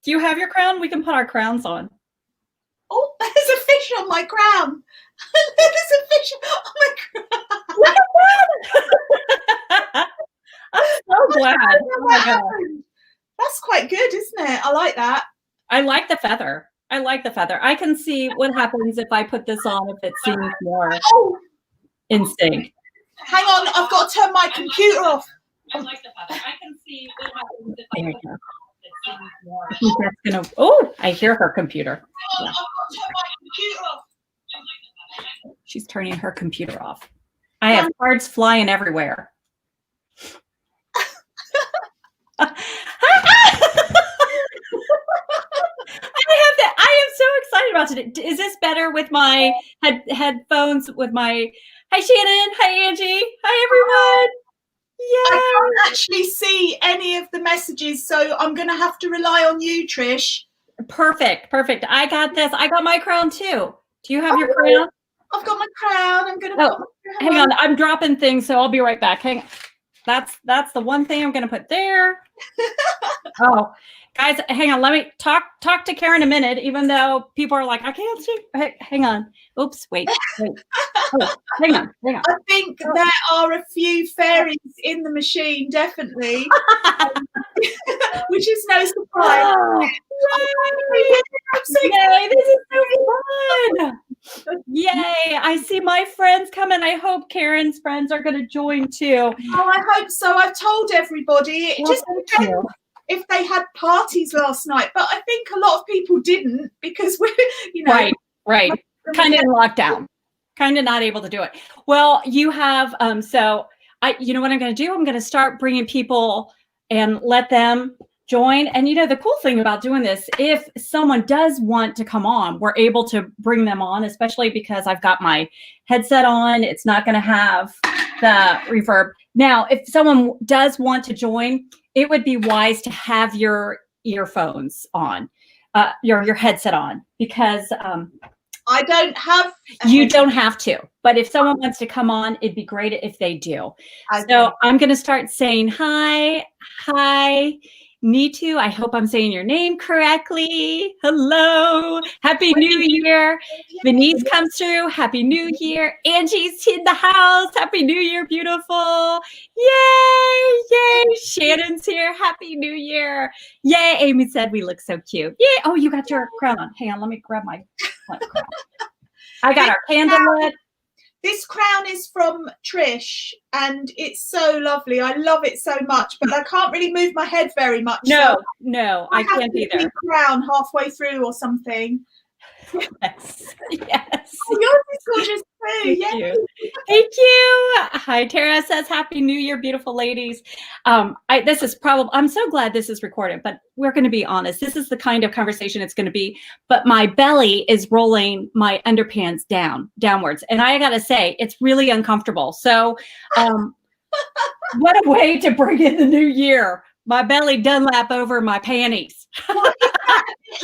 Do you have your crown? We can put our crowns on. Oh, there's a fish on my crown. There's a fish on my crown. Look at that. I'm so glad. Oh my God. That's quite good, isn't it? I like that. I like the feather. I like the feather. I can see what happens if I put this on, if it seems more in sync. Hang on, I've got to turn my computer off. I like the feather. I can see what happens if I put this on, if it seems more. I think that's gonna. Oh, I hear her computer. Yeah. I've got to turn my computer off. She's turning her computer off. I have cards flying everywhere. I am so excited about today. Is this better with my headphones? With my hi Shannon, hi Angie, hi everyone. Yeah. I can't actually see any of the messages, so I'm going to have to rely on you, Trish. Perfect. I got this. I got my crown too. Do you have your crown? I've got my crown. I'm going to put my crown. Hang on. I'm dropping things, so I'll be right back. Hang on. That's the one thing I'm going to put there. Oh, guys, hang on. Let me talk to Karen a minute, even though people are like, I can't see. Hang on. Oops, wait. Oh, hang on. I think there are a few fairies in the machine, definitely, which is no surprise. Oh, yay, this is so fun. Yay, I see my friends coming. I hope Karen's friends are going to join too. Oh, I hope so. I've told everybody. It just depends if they had parties last night, but I think a lot of people didn't because we're, right. Kind of in lockdown, kind of not able to do it. Well, you have, you know what I'm going to do? I'm going to start bringing people and let them join. And the cool thing about doing this, if someone does want to come on, we're able to bring them on, especially because I've got my headset on. It's not going to have the reverb. Now, if someone does want to join, it would be wise to have your earphones on, your headset on, because I don't have. You don't have to, but if someone wants to come on, it'd be great if they do. Okay. So I'm going to start saying hi. Nitu, I hope I'm saying your name correctly. Hello. Happy New Year. Denise comes through. Happy New Year. Angie's in the house. Happy New Year, beautiful. Yay. Shannon's here. Happy New Year. Yay. Amy said we look so cute. Yay. Oh, you got your crown on. Hang on. Let me grab my crown. I got our candle lit. This crown is from Trish, and it's so lovely. I love it so much, but I can't really move my head very much. No, I can't either. Crown halfway through or something. Yes. Oh, yours is gorgeous too. Thank you. Hi, Tara says, Happy New Year, beautiful ladies. I'm so glad this is recorded, but we're going to be honest. This is the kind of conversation it's going to be, but my belly is rolling my underpants downwards. And I got to say, it's really uncomfortable. So what a way to bring in the new year. My belly Dunlap over my panties.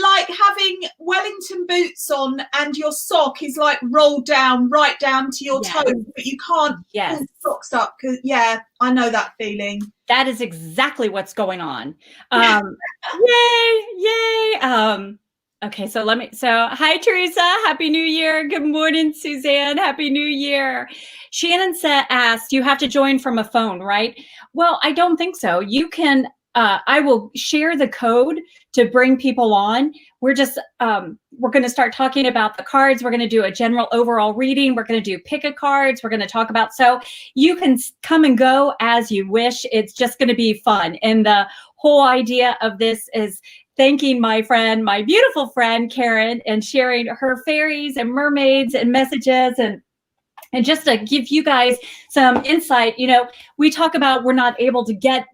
Like having Wellington boots on and your sock is like rolled down right down to your toes, but you can't pull socks up because I know that feeling. That is exactly what's going on. Yay. Okay, so hi Teresa, Happy New Year. Good morning, Suzanne, Happy New Year. Shannon asked, you have to join from a phone, right? Well, I don't think so. You can, I will share the code to bring people on. We're just, we're going to start talking about the cards. We're going to do a general overall reading. We're going to do pick a cards. We're going to talk about, so you can come and go as you wish. It's just going to be fun. And the whole idea of this is thanking my beautiful friend, Karen, and sharing her fairies and mermaids and messages and just to give you guys some insight. We talk about we're not able to get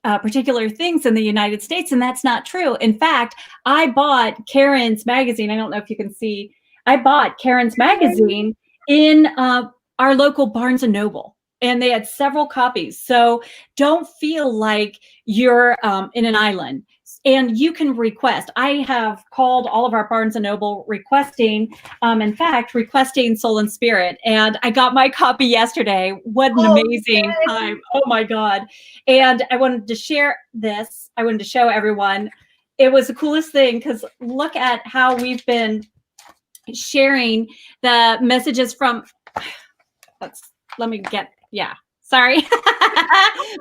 particular things in the United States, and that's not true. In fact, I bought Karen's magazine. I don't know if you can see. I bought Karen's magazine in our local Barnes & Noble, and they had several copies. So don't feel like you're in an island. And you can request. I have called all of our Barnes & Noble requesting Soul and Spirit. And I got my copy yesterday. What an amazing time. Oh my God. And I wanted to share this. I wanted to show everyone. it was the coolest thing, because look at how we've been sharing the messages from, sorry.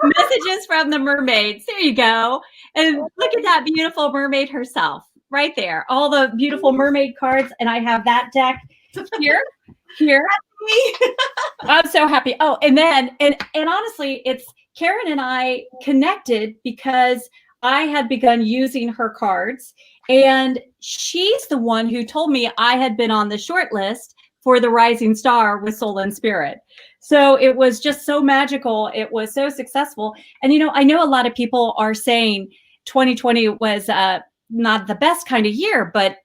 Messages from the mermaids. There you go. And look at that beautiful mermaid herself right there. All the beautiful mermaid cards. And I have that deck here. I'm so happy. Oh, and then, and honestly, it's Karen and I connected because I had begun using her cards, and she's the one who told me I had been on the short list for the Rising Star with Soul and Spirit. So it was just so magical. It was so successful. And, you know, I know a lot of people are saying 2020 was not the best kind of year, but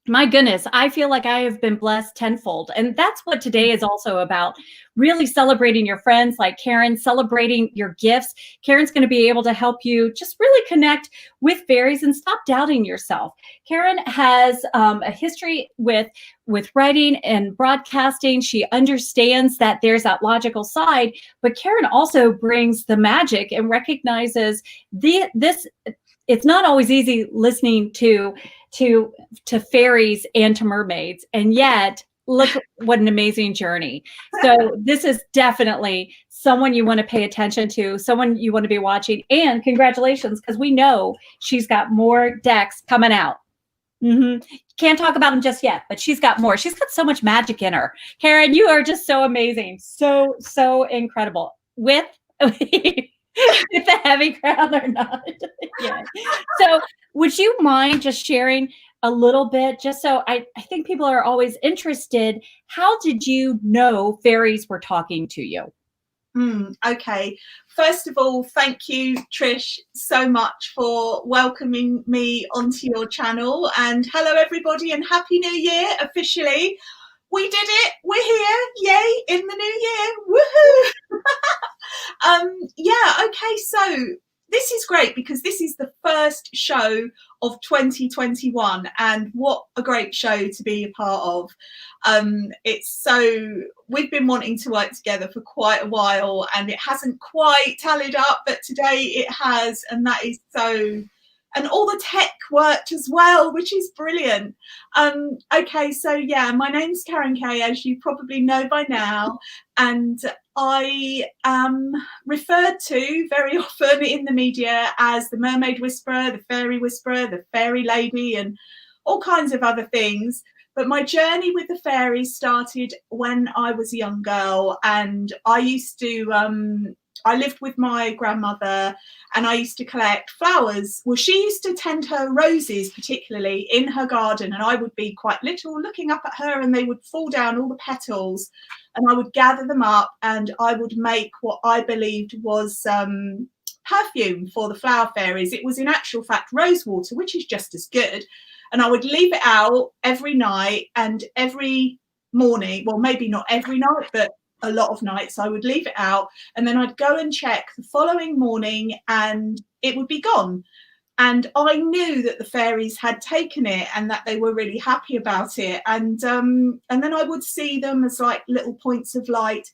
my goodness, I feel like I have been blessed tenfold. And that's what today is also about, really celebrating your friends like Karen, celebrating your gifts. Karen's going to be able to help you just really connect with fairies and stop doubting yourself. Karen has a history with writing and broadcasting. She understands that there's that logical side, but Karen also brings the magic and recognizes this. It's not always easy listening to fairies and to mermaids, and yet look what an amazing journey. So this is definitely someone you want to pay attention to, someone you want to be watching. And congratulations, because we know she's got more decks coming out. Can't talk about them just yet, but she's got more. She's got so much magic in her. Karen, you are just so amazing, so incredible with with the heavy crown or not. Yeah. So would you mind just sharing a little bit, just so I think people are always interested, how did you know fairies were talking to you? Okay. First of all, thank you, Trish, so much for welcoming me onto your channel. And hello, everybody, and Happy New Year officially. We did it. We're here. Yay, in the new year. Woohoo. Yeah, okay, so this is great because this is the first show of 2021, and what a great show to be a part of. We've been wanting to work together for quite a while, and it hasn't quite tallied up, but today it has, and that is so. And all the tech worked as well, which is brilliant. Okay, so yeah, my name's Karen Kay, as you probably know by now, and I am referred to very often in the media as the Mermaid Whisperer, the Fairy Whisperer, the Fairy Lady, and all kinds of other things. But my journey with the fairies started when I was a young girl, and I used to I lived with my grandmother, and I used to collect flowers. Well, she used to tend her roses, particularly in her garden, and I would be quite little looking up at her, and they would fall down, all the petals, and I would gather them up, and I would make what I believed was perfume for the flower fairies. It was in actual fact rose water, which is just as good. And I would leave it out every night, and every morning, well, maybe not every night, but a lot of nights I would leave it out, and then I'd go and check the following morning and it would be gone. And I knew that the fairies had taken it and that they were really happy about it. And then I would see them as like little points of light.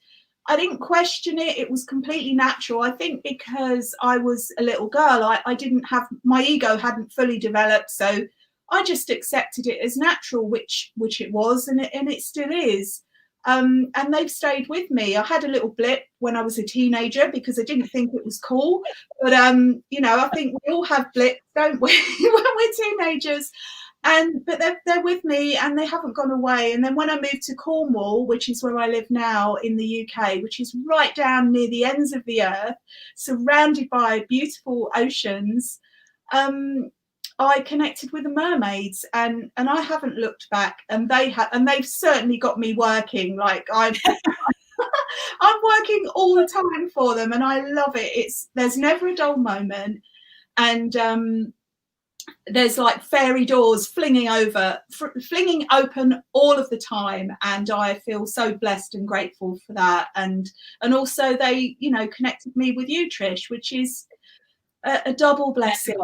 I didn't question it. It was completely natural. I think because I was a little girl, I didn't have, my ego hadn't fully developed. So I just accepted it as natural, which it was, and it still is. And they've stayed with me. I had a little blip when I was a teenager because I didn't think it was cool. But, you know, I think we all have blips, don't we, when we're teenagers. But they're with me, and they haven't gone away. And then when I moved to Cornwall, which is where I live now in the UK, which is right down near the ends of the earth, surrounded by beautiful oceans, I connected with the mermaids, and I haven't looked back, and they've certainly got me working. Like I'm working all the time for them, and I love it. There's never a dull moment, and there's like fairy doors flinging open all of the time, and I feel so blessed and grateful for that. And also they, you know, connected me with you, Trish, which is a double blessing.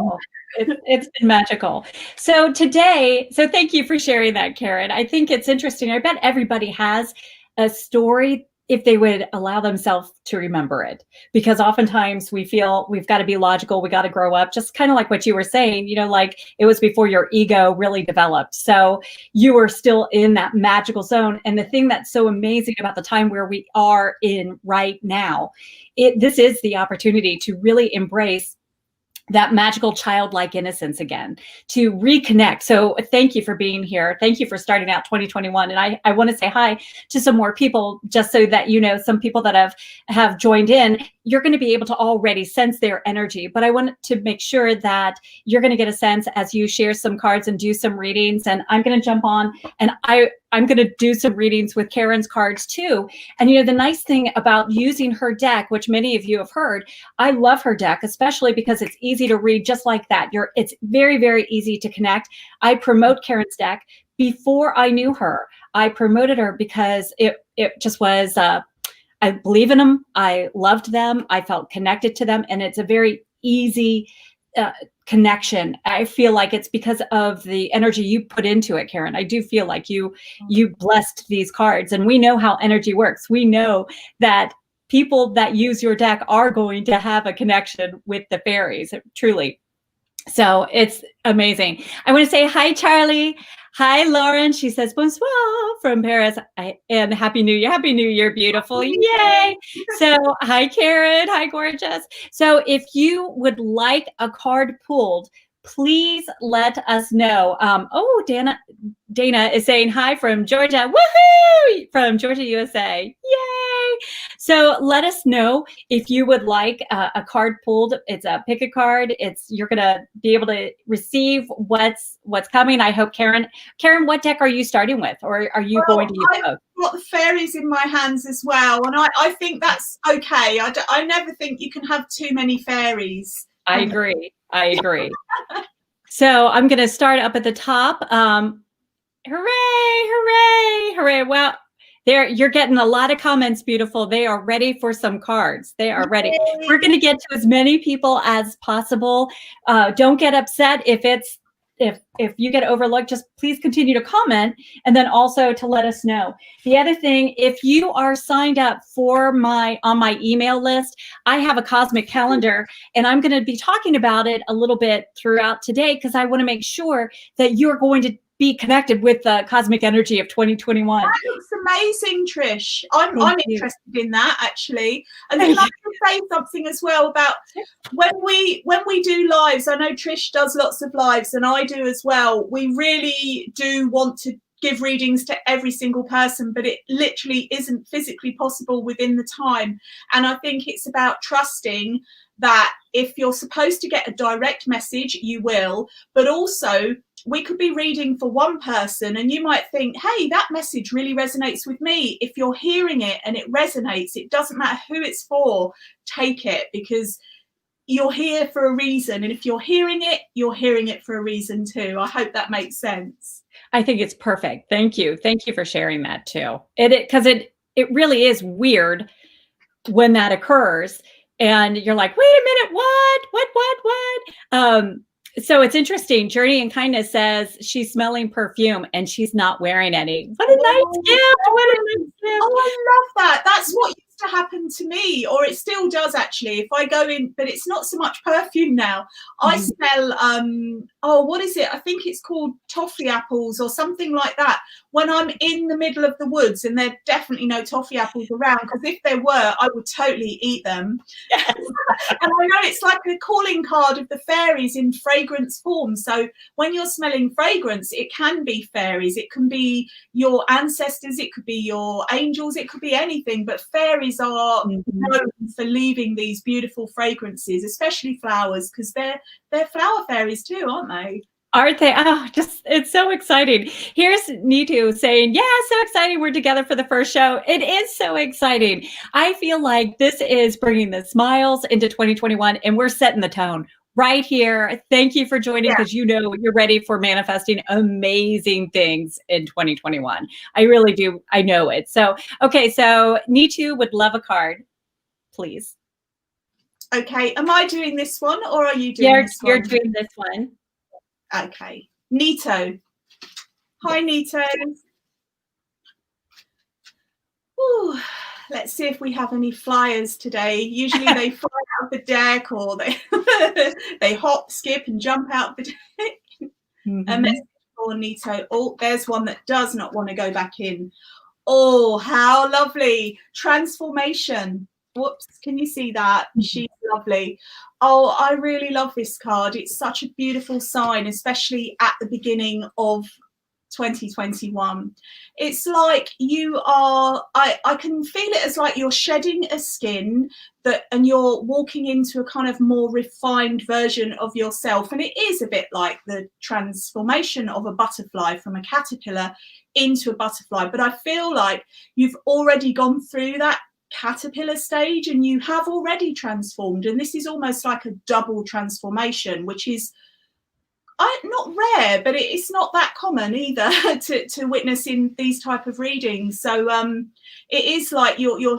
It's been magical. So thank you for sharing that, Karen. I think it's interesting. I bet everybody has a story if they would allow themselves to remember it, because oftentimes we feel we've got to be logical, we got to grow up, just kind of like what you were saying, like it was before your ego really developed. So you were still in that magical zone. And the thing that's so amazing about the time where we are in right now, this is the opportunity to really embrace that magical childlike innocence again, to reconnect. So thank you for being here. Thank you for starting out 2021. And I want to say hi to some more people, just so that some people that have joined in, you're going to be able to already sense their energy. But I want to make sure that you're going to get a sense as you share some cards and do some readings. And I'm going to jump on, and I'm going to do some readings with Karen's cards too. And the nice thing about using her deck, which many of you have heard, I love her deck, especially because it's easy to read just like that. It's very, very easy to connect. I promote Karen's deck before I knew her. I promoted her because it just was, I believe in them. I loved them. I felt connected to them. And it's a very easy connection. I feel like it's because of the energy you put into it, Karen. I do feel like you blessed these cards, and we know how energy works. We know that people that use your deck are going to have a connection with the fairies, truly. So it's amazing. I want to say hi, Charlie. Hi, Lauren. She says bonsoir from Paris. And Happy New Year. Happy New Year, beautiful. Yay. So hi, Karen. Hi, gorgeous. So if you would like a card pulled, please let us know. Dana is saying hi from Georgia. Woohoo! From Georgia, USA. Yay! So let us know if you would like a card pulled. It's a pick a card. You're gonna be able to receive what's coming. I hope, Karen, what deck are you starting with, or are you going to use both? I've got the fairies in my hands as well, and I think that's okay. I never think you can have too many fairies. I agree. So I'm going to start up at the top. Hooray, hooray, hooray. Well, you're getting a lot of comments, beautiful. They are ready for some cards. They are ready. Yay. We're going to get to as many people as possible. Don't get upset if you get overlooked. Just please continue to comment, and then also to let us know. The other thing, if you are signed up for on my email list, I have a cosmic calendar, and I'm going to be talking about it a little bit throughout today, because I want to make sure that you're going to be connected with the cosmic energy of 2021. That looks amazing, Trish. I'm interested in that, actually. And can I just say something as well about when we do lives? I know Trish does lots of lives, and I do as well. We really do want to give readings to every single person, but it literally isn't physically possible within the time. And I think it's about trusting that if you're supposed to get a direct message, you will, but also we could be reading for one person and you might think, hey, that message really resonates with me. If you're hearing it and it resonates, it doesn't matter who it's for, take it, because you're here for a reason. And if you're hearing it for a reason too. I hope that makes sense. I think it's perfect. Thank you. Thank you for sharing that too. Because it really is weird when that occurs and you're like, wait a minute, what? So it's interesting. Journey and Kindness says she's smelling perfume and she's not wearing any. What a nice gift. What a nice gift. Oh, I love that. That's what used to happen to me, or it still does actually. If I go in, but it's not so much perfume now. I smell, what is it? I think it's called toffee apples or something like that. When I'm in the middle of the woods, and there are definitely no toffee apples around, because if there were, I would totally eat them. Yes. And I know it's like a calling card of the fairies in fragrance form. So when you're smelling fragrance, it can be fairies, it can be your ancestors, it could be your angels, it could be anything. But fairies are known for leaving these beautiful fragrances, especially flowers, because they're flower fairies too, aren't they? Aren't they? Oh, it's so exciting. Here's Nitu saying, yeah, so exciting. We're together for the first show. It is so exciting. I feel like this is bringing the smiles into 2021, and we're setting the tone right here. Thank you for joining, because you're ready for manifesting amazing things in 2021. I really do. I know it. So, okay. So Nitu would love a card, please. Okay. Am I doing this one, or are you doing this one? You're doing this one. Okay. Nito. Hi, Nito. Ooh, let's see if we have any flyers today. Usually they fly out of the deck, or they hop, skip, and jump out the deck. A message for Nito. Oh, there's one that does not want to go back in. Oh, how lovely. Transformation. Whoops, can you see that? She's lovely. Oh, I really love this card. It's such a beautiful sign, especially at the beginning of 2021. It's like you are, I can feel it as like you're shedding a skin and you're walking into a kind of more refined version of yourself. And it is a bit like the transformation of a butterfly from a caterpillar into a butterfly. But I feel like you've already gone through that caterpillar stage and you have already transformed. And this is almost like a double transformation, which is not rare, but it's not that common either to witness in these type of readings. So it is like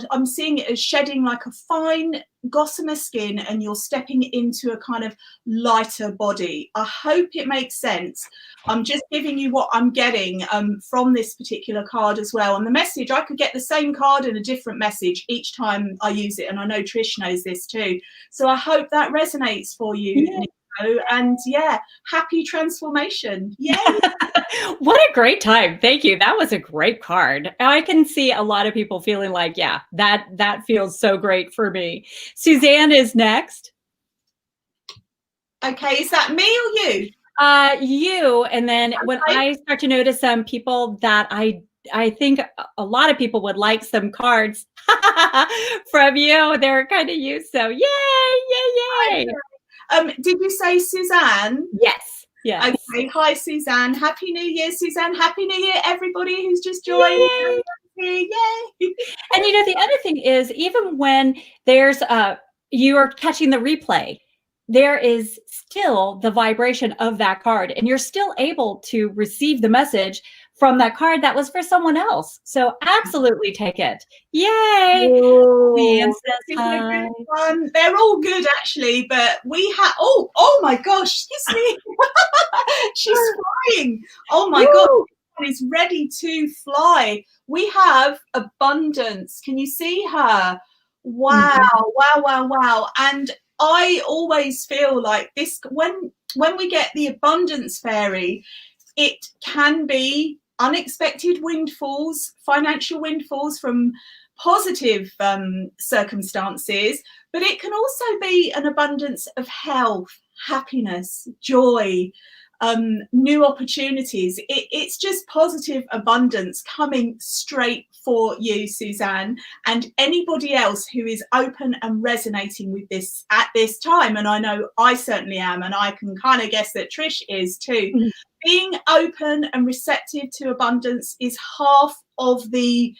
I'm seeing it as shedding like a fine gossamer skin and you're stepping into a kind of lighter body. I hope it makes sense. I'm just giving you what I'm getting from this particular card as well. And the message, I could get the same card and a different message each time I use it. And I know Trish knows this too. So I hope that resonates for you. Yeah. And yeah, happy transformation. Yay. What a great time. Thank you. That was a great card. I can see a lot of people feeling like, yeah, that feels so great for me. Suzanne is next. Okay, is that me or you? You. And then okay. When I start to notice some people that I think a lot of people would like some cards from you, they're kind of you. So yay. Did you say Suzanne? Yes. Yes. Okay. Hi, Suzanne. Happy New Year, Suzanne. Happy New Year, everybody who's just joined. Yay. Yay. And you know, the other thing is, even when there's you are catching the replay, there is still the vibration of that card, and you're still able to receive the message from that card that was for someone else. So absolutely take it. Yay. They're all good actually, but we have oh my gosh, excuse me. She's flying. Oh my god, this one is ready to fly. We have abundance. Can you see her? Wow. And I always feel like this when we get the abundance fairy, it can be unexpected windfalls, financial windfalls from positive circumstances, but it can also be an abundance of health, happiness, joy, new opportunities. It's just positive abundance coming straight for you, Suzanne, and anybody else who is open and resonating with this at this time. And I know I certainly am, and I can kind of guess that Trish is too. Mm-hmm. Being open and receptive to abundance is half of the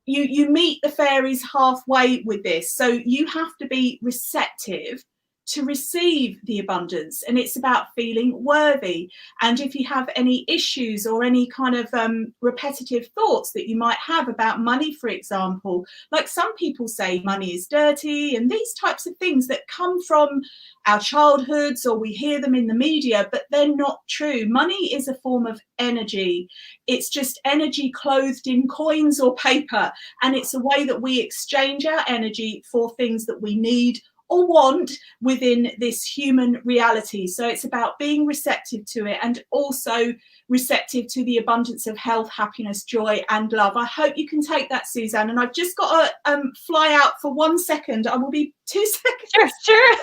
you meet the fairies halfway with this. So you have to be receptive to receive the abundance, and it's about feeling worthy. And if you have any issues or any kind of repetitive thoughts that you might have about money, for example, like some people say money is dirty and these types of things that come from our childhoods, or we hear them in the media, but they're not true. Money is a form of energy. It's just energy clothed in coins or paper, and it's a way that we exchange our energy for things that we need or want within this human reality. So it's about being receptive to it, and also receptive to the abundance of health, happiness, joy, and love. I hope you can take that, Suzanne. And I've just got to fly out for 1 second. I will be 2 seconds. Sure.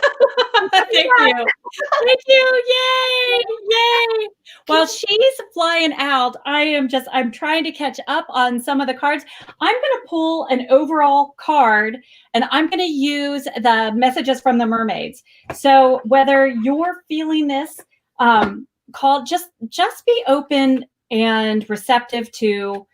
Thank you. Yay. While she's flying out, I'm trying to catch up on some of the cards. I'm going to pull an overall card, and I'm going to use the messages from the mermaids. So whether you're feeling this call, just be open and receptive to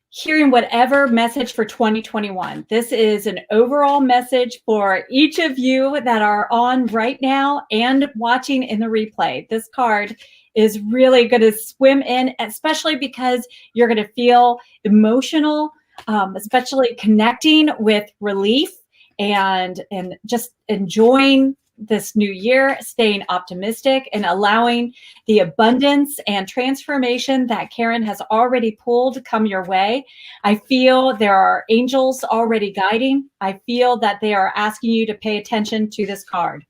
hearing whatever message for 2021. This is an overall message for each of you that are on right now and watching in the replay. This card is really going to swim in, especially because you're going to feel emotional, especially connecting with relief and just enjoying this new year, staying optimistic and allowing the abundance and transformation that Karen has already pulled come your way. I feel there are angels already guiding. I feel that they are asking you to pay attention to this card.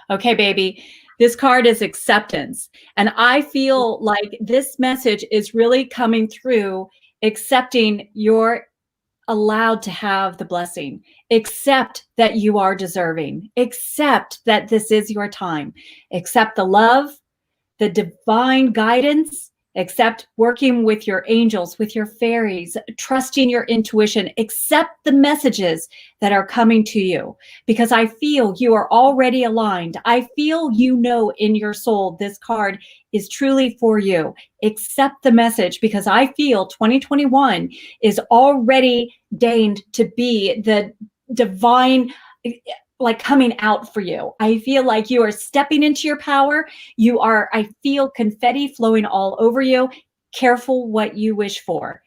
Okay, baby. This card is acceptance. And I feel like this message is really coming through accepting you're allowed to have the blessing. Accept that you are deserving. Accept that this is your time. Accept the love, the divine guidance. Accept working with your angels, with your fairies, trusting your intuition. Accept the messages that are coming to you, because I feel you are already aligned. I feel you know in your soul this card is truly for you. Accept the message, because I feel 2021 is already deigned to be the divine, like, coming out for you. I feel like you are stepping into your power. I feel confetti flowing all over you. Careful what you wish for,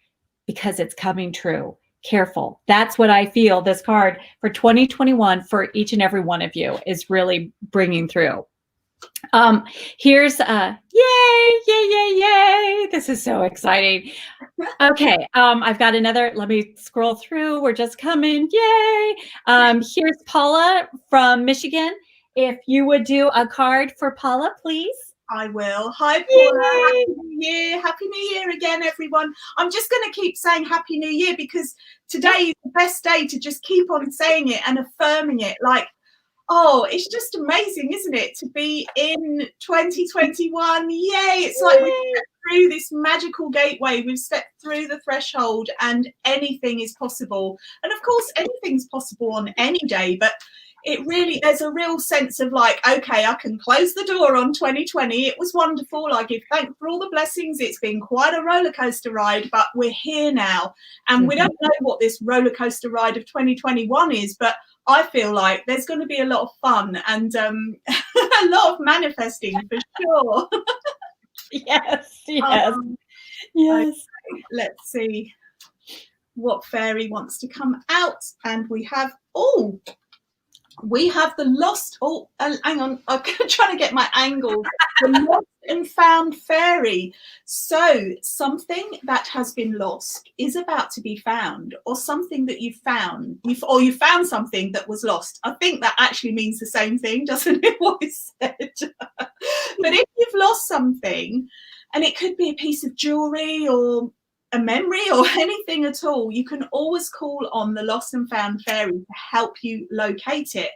because it's coming true. Careful. That's what I feel this card for 2021 for each and every one of you is really bringing through. Here's yay, yay, yay, yay. This is so exciting. Okay, I've got another, let me scroll through. We're just coming, yay. Here's Paula from Michigan. If you would do a card for Paula, please. I will. Hi, Paula. Happy New Year. Happy New Year again, everyone. I'm just going to keep saying Happy New Year, because today is the best day to just keep on saying it and affirming it. Like, oh, it's just amazing, isn't it, to be in 2021? Yay! It's like we've stepped through this magical gateway. We've stepped through the threshold, and anything is possible. And of course, anything's possible on any day, but there's a real sense of like, okay, I can close the door on 2020. It was wonderful. I give thanks for all the blessings. It's been quite a roller coaster ride, but we're here now. And we don't know what this roller coaster ride of 2021 is, but I feel like there's going to be a lot of fun and a lot of manifesting for sure. Yes. Yes. Okay, let's see what fairy wants to come out. And we have the lost, hang on, I'm trying to get my angle. The lost and found fairy. So something that has been lost is about to be found, or something that you found something that was lost. I think that actually means the same thing, doesn't it, what it said? But if you've lost something, and it could be a piece of jewelry or a memory or anything at all, you can always call on the lost and found fairy to help you locate it.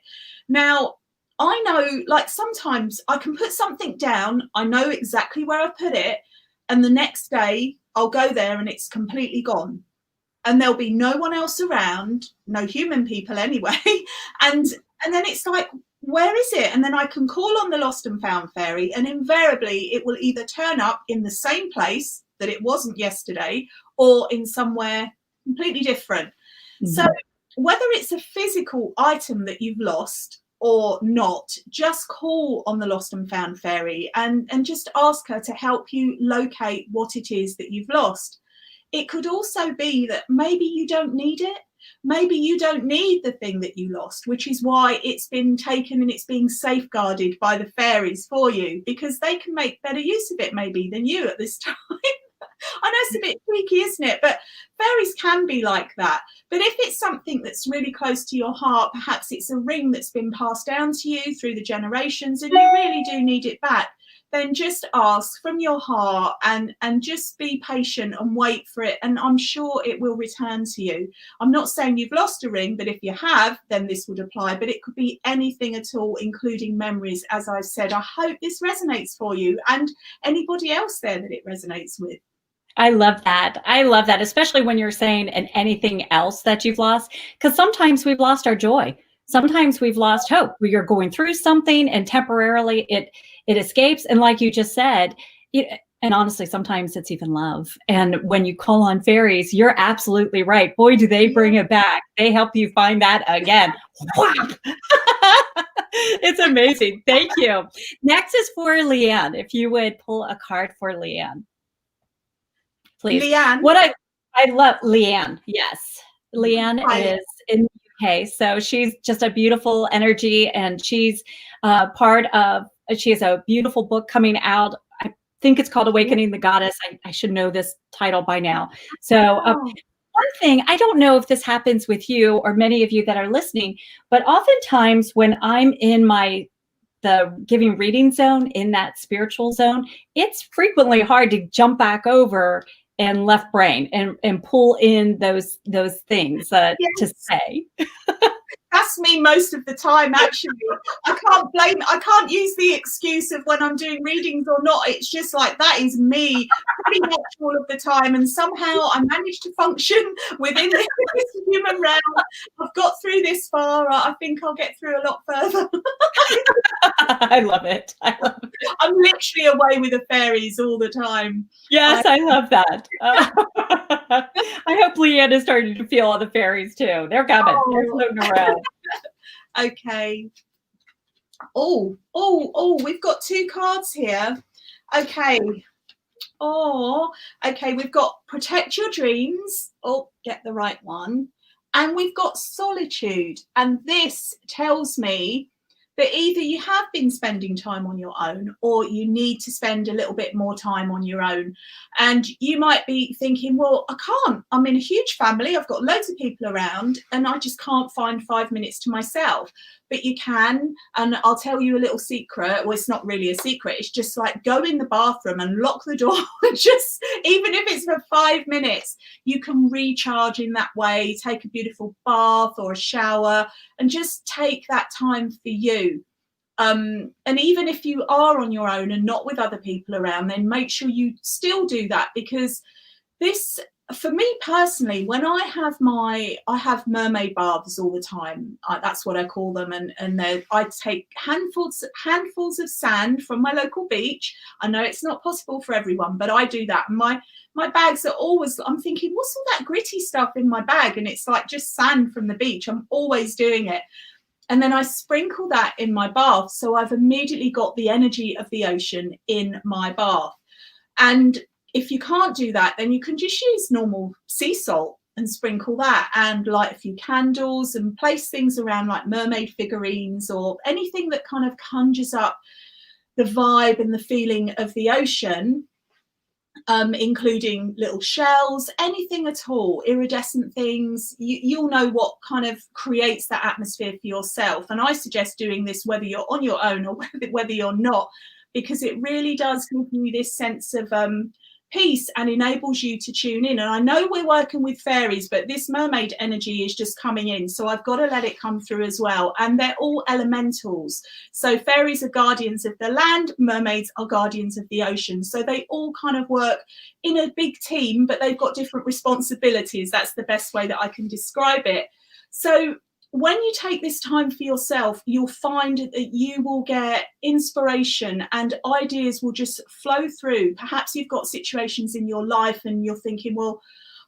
Now, I know, like, sometimes I can put something down, I know exactly where I put it, and the next day I'll go there and it's completely gone. And there'll be no one else around, no human people anyway. And then it's like, where is it? And then I can call on the lost and found fairy, and invariably it will either turn up in the same place that it wasn't yesterday, or in somewhere completely different. So whether it's a physical item that you've lost or not, just call on the lost and found fairy and just ask her to help you locate what it is that you've lost. It could also be that maybe you don't need it. Maybe you don't need the thing that you lost, which is why it's been taken and it's being safeguarded by the fairies for you, because they can make better use of it maybe than you at this time. I know it's a bit tricky, isn't it? But fairies can be like that. But if it's something that's really close to your heart, perhaps it's a ring that's been passed down to you through the generations and you really do need it back, then just ask from your heart and just be patient and wait for it. And I'm sure it will return to you. I'm not saying you've lost a ring, but if you have, then this would apply. But it could be anything at all, including memories, as I said. I hope this resonates for you and anybody else there that it resonates with. I love that. I love that, especially when you're saying and anything else that you've lost, because sometimes we've lost our joy. Sometimes we've lost hope. You're going through something and temporarily it escapes. And like you just said, and honestly, sometimes it's even love. And when you call on fairies, you're absolutely right. Boy, do they bring it back. They help you find that again. It's amazing. Thank you. Next is for Leanne. If you would pull a card for Leanne. Please. Leanne. What I love, Leanne. Yes. Leanne is in the Okay, so she's just a beautiful energy, and she's she has a beautiful book coming out. I think it's called Awakening the Goddess. I should know this title by now. So one thing, I don't know if this happens with you or many of you that are listening, but oftentimes when I'm in the giving reading zone, in that spiritual zone, it's frequently hard to jump back over and left brain and pull in those things to say. That's me most of the time, actually. I can't use the excuse of when I'm doing readings or not. It's just like, that is me pretty much all of the time. And somehow I managed to function within this human realm. I've got through this far. I think I'll get through a lot further. I love it. I'm literally away with the fairies all the time. Yes, I love that. I hope Leanne is starting to feel all the fairies too. They're coming. They're floating around. Okay. Oh, we've got 2 cards here. Okay. Okay, we've got Protect Your Dreams. Oh, get the right one. And we've got Solitude. And this tells me that either you have been spending time on your own, or you need to spend a little bit more time on your own. And you might be thinking, well, I can't. I'm in a huge family. I've got loads of people around and I just can't find 5 minutes to myself. But you can. And I'll tell you a little secret. Well, it's not really a secret. It's just like, go in the bathroom and lock the door. Just, even if it's for 5 minutes, you can recharge in that way. Take a beautiful bath or a shower and just take that time for you. And even if you are on your own and not with other people around, then make sure you still do that, because this, for me personally, when I have mermaid baths all the time. That's what I call them, and I take handfuls of sand from my local beach. I know it's not possible for everyone, but I do that. My bags are always, I'm thinking, what's all that gritty stuff in my bag? And it's like just sand from the beach. I'm always doing it. And then I sprinkle that in my bath. So I've immediately got the energy of the ocean in my bath. And if you can't do that, then you can just use normal sea salt and sprinkle that, and light a few candles and place things around like mermaid figurines or anything that kind of conjures up the vibe and the feeling of the ocean. Including little shells, anything at all, iridescent things. You'll know what kind of creates that atmosphere for yourself. And I suggest doing this whether you're on your own or whether you're not, because it really does give you this sense of peace and enables you to tune in. And I know we're working with fairies, but this mermaid energy is just coming in, so I've got to let it come through as well. And they're all elementals. So fairies are guardians of the land, mermaids are guardians of the ocean. So they all kind of work in a big team, but they've got different responsibilities. That's the best way that I can describe it. So when you take this time for yourself, you'll find that you will get inspiration and ideas will just flow through. Perhaps you've got situations in your life and you're thinking, well,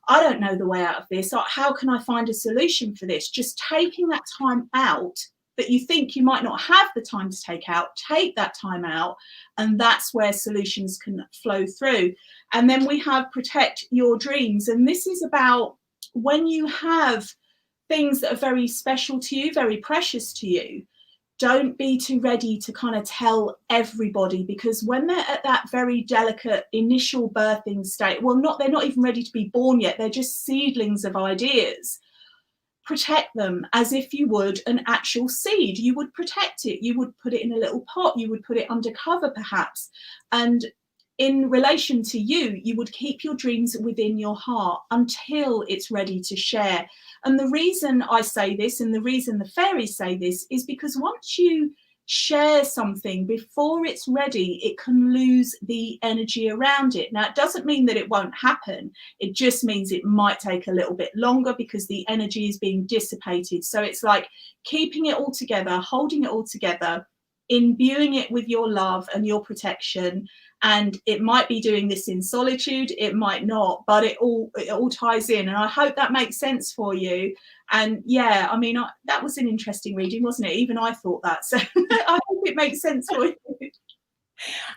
I don't know the way out of this. How can I find a solution for this? Just taking that time out that you think you might not have the time to take that time out, and that's where solutions can flow through. And then we have Protect Your Dreams. And this is about when you have things that are very special to you, very precious to you, don't be too ready to kind of tell everybody, because when they're at that very delicate initial birthing state, they're not even ready to be born yet, they're just seedlings of ideas. Protect them as if you would an actual seed. You would protect it, you would put it in a little pot, you would put it under cover perhaps, and in relation to you, you would keep your dreams within your heart until it's ready to share. And the reason I say this, and the reason the fairies say this, is because once you share something before it's ready, it can lose the energy around it. Now, it doesn't mean that it won't happen. It just means it might take a little bit longer because the energy is being dissipated. So it's like keeping it all together, holding it all together, imbuing it with your love and your protection. And it might be doing this in solitude, it might not, but it all ties in. And I hope that makes sense for you. And yeah, I mean, that was an interesting reading, wasn't it? Even I thought that. So I hope it makes sense for you.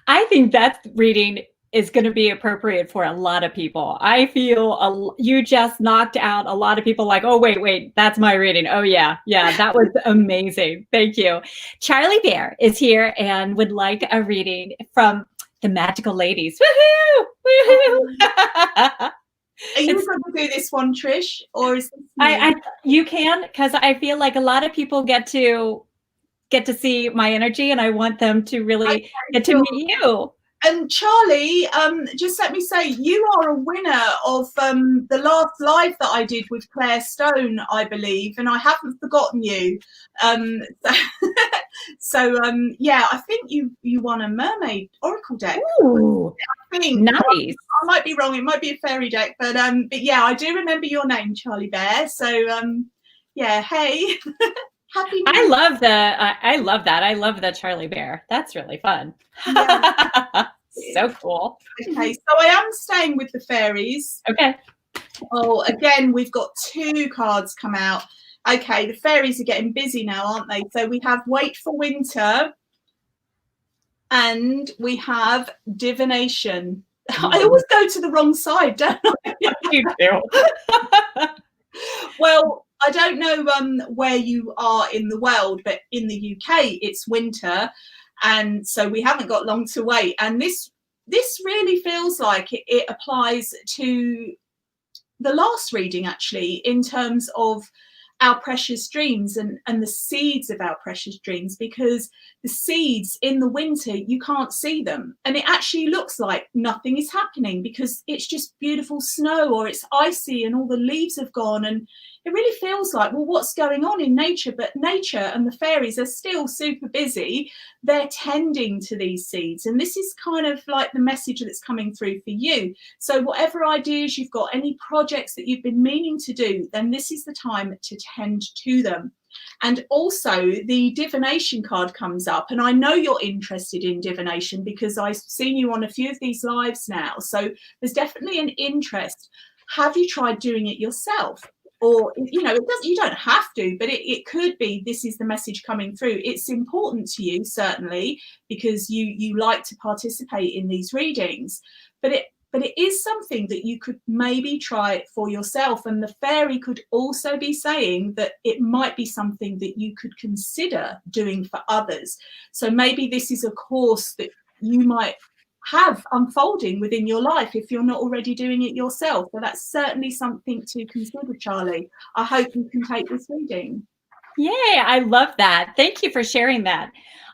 I think that reading is going to be appropriate for a lot of people. I feel you just knocked out a lot of people like, oh, wait, that's my reading. Oh, yeah, that was amazing. Thank you. Charlie Bear is here and would like a reading from the Magical Ladies. Woohoo! Woohoo! Are you going to do this one, Trish, or is this me? You can, because I feel like a lot of people get to see my energy, and I want them to really get to meet you. And Charlie, just let me say, you are a winner of the last live that I did with Claire Stone, I believe, and I haven't forgotten you. Yeah, I think you won a mermaid oracle deck. Ooh, I think nice. I might be wrong. It might be a fairy deck, but yeah, I do remember your name, Charlie Bear. So yeah, hey. Happy New Year. I love that. I love the Charlie Bear. That's really fun. Yeah. So cool. Okay, so I am staying with the fairies. Okay. Oh, again, we've got 2 cards come out. Okay, the fairies are getting busy now, aren't they? So we have Wait for Winter and we have Divination. I always go to the wrong side, don't I? You do. Well, I don't know where you are in the world, but in the UK it's winter, and so we haven't got long to wait. And this really feels like it applies to the last reading, actually, in terms of our precious dreams and the seeds of our precious dreams, because the seeds in the winter, you can't see them, and it actually looks like nothing is happening because it's just beautiful snow or it's icy and all the leaves have gone, and it really feels like, well, what's going on in nature? But nature and the fairies are still super busy. They're tending to these seeds, and this is kind of like the message that's coming through for you. So whatever ideas you've got, any projects that you've been meaning to do, then this is the time to tend to them. And also the divination card comes up, and I know you're interested in divination because I've seen you on a few of these lives now, so there's definitely an interest. Have you tried doing it yourself? Or, you know, you don't have to, but it could be this is the message coming through. It's important to you, certainly, because you like to participate in these readings, but it is something that you could maybe try for yourself. And the fairy could also be saying that it might be something that you could consider doing for others. So maybe this is a course that you might have unfolding within your life if you're not already doing it yourself. So that's certainly something to consider, Charlie. I hope you can take this reading. Yay, I love that. Thank you for sharing that.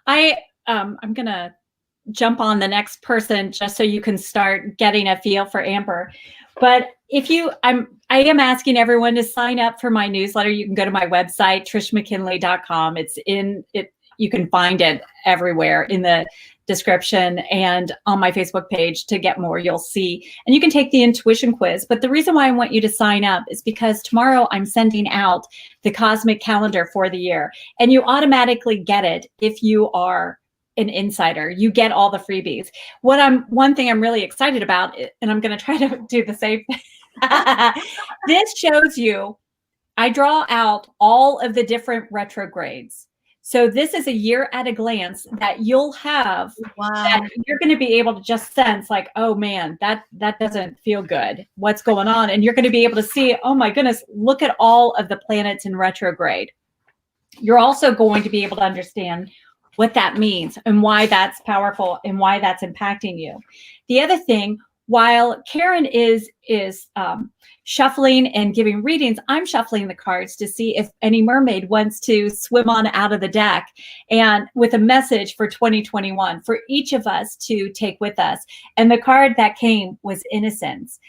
I'm gonna jump on the next person just so you can start getting a feel for Amber. But I am asking everyone to sign up for my newsletter. You can go to my website, trishmckinnley.com. You can find it everywhere in the description and on my Facebook page. To get more, you'll see, and you can take the intuition quiz. But the reason why I want you to sign up is because tomorrow I'm sending out the cosmic calendar for the year, and you automatically get it if you are an insider. You get all the freebies. One thing I'm really excited about, and I'm going to try to do the same thing. This shows you, I draw out all of the different retrogrades. So this is a year at a glance that you'll have. Wow. That you're going to be able to just sense like, oh man, that doesn't feel good. What's going on? And you're going to be able to see, oh my goodness, look at all of the planets in retrograde. You're also going to be able to understand what that means and why that's powerful and why that's impacting you. The other thing, while Karen is shuffling and giving readings, I'm shuffling the cards to see if any mermaid wants to swim on out of the deck, and with a message for 2021 for each of us to take with us. And the card that came was Innocence.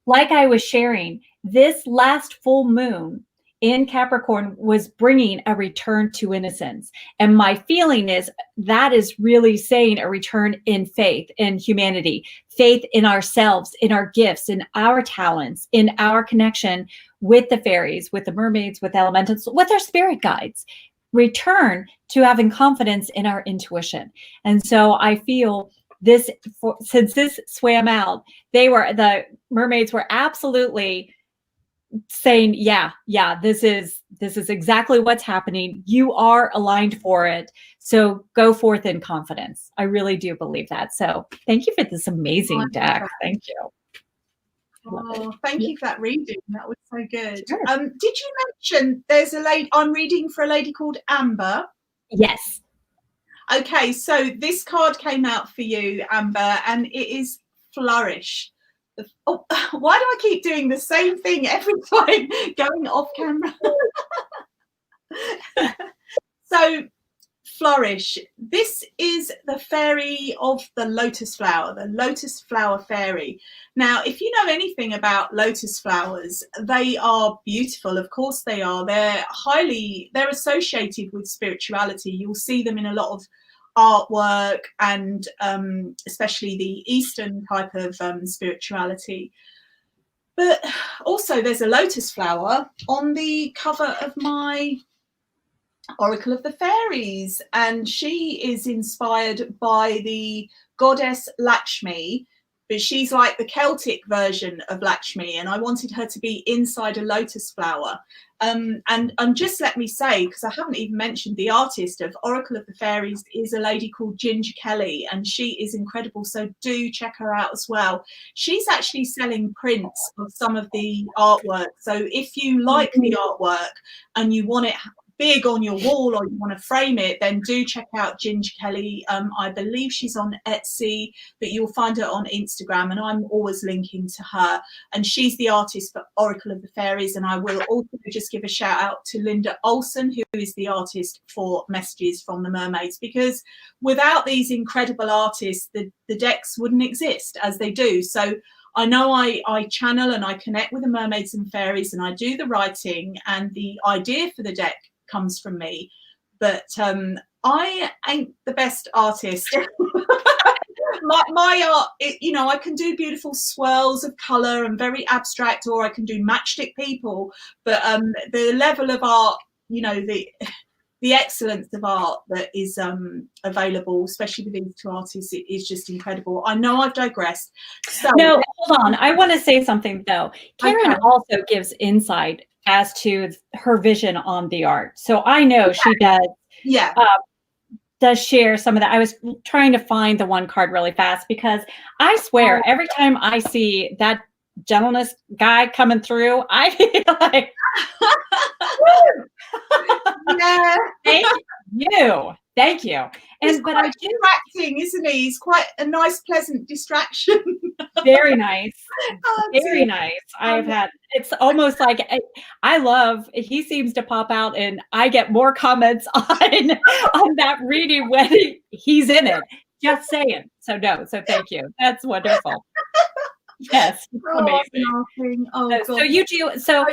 Like I was sharing, this last full moon in Capricorn was bringing a return to innocence. And my feeling is that is really saying a return in faith in humanity, faith in ourselves, in our gifts, in our talents, in our connection with the fairies, with the mermaids, with elementals, with our spirit guides. Return to having confidence in our intuition. And so I feel this, since this swam out, the mermaids were absolutely saying, yeah, this is exactly what's happening. You are aligned for it. So go forth in confidence. I really do believe that. So thank you for this amazing deck. Thank you. Oh, thank you for that reading. That was so good. Sure. Did you mention there's a lady, I'm reading for a lady called Amber? Yes. Okay, so this card came out for you, Amber, and it is Flourish. Oh, why do I keep doing the same thing every time going off camera? So Flourish. This is the fairy of the lotus flower fairy. Now, if you know anything about lotus flowers, they are beautiful. Of course they are. They're associated with spirituality. You'll see them in a lot of artwork and especially the Eastern type of spirituality. But also there's a lotus flower on the cover of my Oracle of the Fairies, and she is inspired by the goddess Lakshmi, but she's like the Celtic version of Lakshmi, and I wanted her to be inside a lotus flower. And just let me say, because I haven't even mentioned, the artist of Oracle of the Fairies is a lady called Ginger Kelly, and she is incredible, so do check her out as well. She's actually selling prints of some of the artwork, so if you like the artwork and you want it big on your wall or you want to frame it, then do check out Ginger Kelly. I believe she's on Etsy, but you'll find her on Instagram, and I'm always linking to her. And she's the artist for Oracle of the Fairies. And I will also just give a shout out to Linda Olson, who is the artist for Messages from the Mermaids, because without these incredible artists, the decks wouldn't exist as they do. So I know I channel and I connect with the mermaids and fairies, and I do the writing, and the idea for the deck comes from me, but I ain't the best artist. my art, you know, I can do beautiful swirls of color and very abstract, or I can do matchstick people, but the level of art, you know, the excellence of art that is available, especially with these two artists, it is just incredible. I know I've digressed. So no, hold on, I want to say something though. Karen also gives insight as to her vision on the art. So I know she does share some of that. I was trying to find the one card really fast, because I swear every time I see that gentleness guy coming through, I feel like, yeah. Thank you. And but I do distracting, isn't he? He's quite a nice, pleasant distraction. Very nice. Very nice. It's almost like I love, he seems to pop out and I get more comments on that reading when he's in it. Just saying. So thank you. That's wonderful. Yes, amazing. So you do. So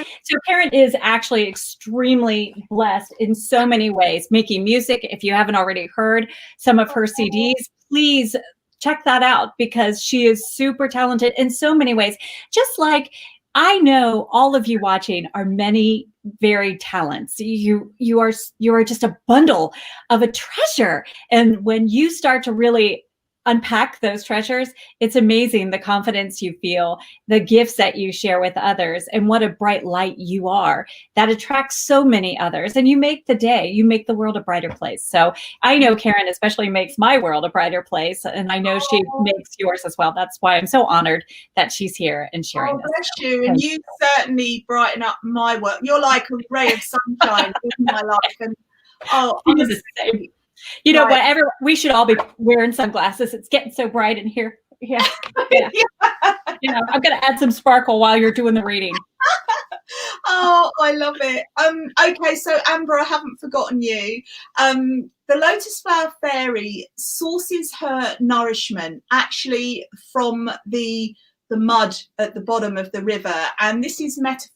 Karen is actually extremely blessed in so many ways. Making music. If you haven't already heard some of her CDs, please check that out, because she is super talented in so many ways. Just like I know all of you watching are many varied talents. You are just a bundle of a treasure, and when you start to really unpack those treasures, it's amazing the confidence you feel, the gifts that you share with others, and what a bright light you are that attracts so many others. And you make the world a brighter place. So I know Karen especially makes my world a brighter place, and I know she makes yours as well. That's why I'm so honored that she's here and sharing this. Bless you. And you certainly brighten up my work. You're like a ray of sunshine in my life. And honestly, you know, whatever, we should all be wearing sunglasses. It's getting so bright in here. Yeah. You know, I'm going to add some sparkle while you're doing the reading. Oh, I love it. Okay, so Amber, I haven't forgotten you. The Lotus Flower Fairy sources her nourishment actually from the mud at the bottom of the river, and this is metaphorical.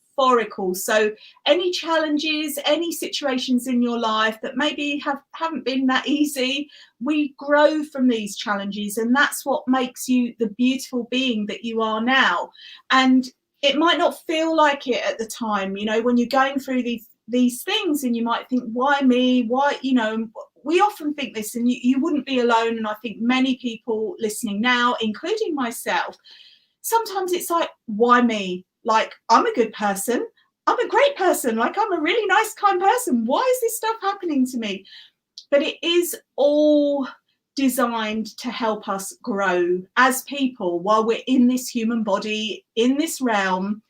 So any challenges, any situations in your life that maybe haven't been that easy, we grow from these challenges, and that's what makes you the beautiful being that you are now. And it might not feel like it at the time, you know, when you're going through these things, and you might think, why me? Why, you know, we often think this, and you wouldn't be alone. And I think many people listening now, including myself, sometimes it's like, why me? Like, I'm a good person. I'm a great person. Like, I'm a really nice, kind person. Why is this stuff happening to me? but it is all designed to help us grow as people while we're in this human body, in this realm.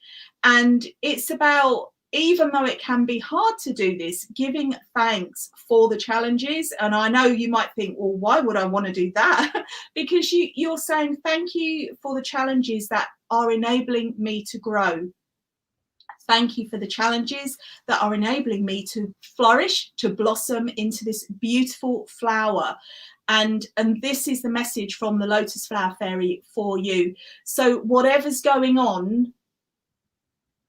And it's about, even though it can be hard to do this, giving thanks for the challenges. And I know you might think, well, why would I want to do that? Because you're saying thank you for the challenges that are enabling me to grow. Thank you for the challenges that are enabling me to flourish, to blossom into this beautiful flower. And this is the message from the Lotus Flower Fairy for you. So whatever's going on,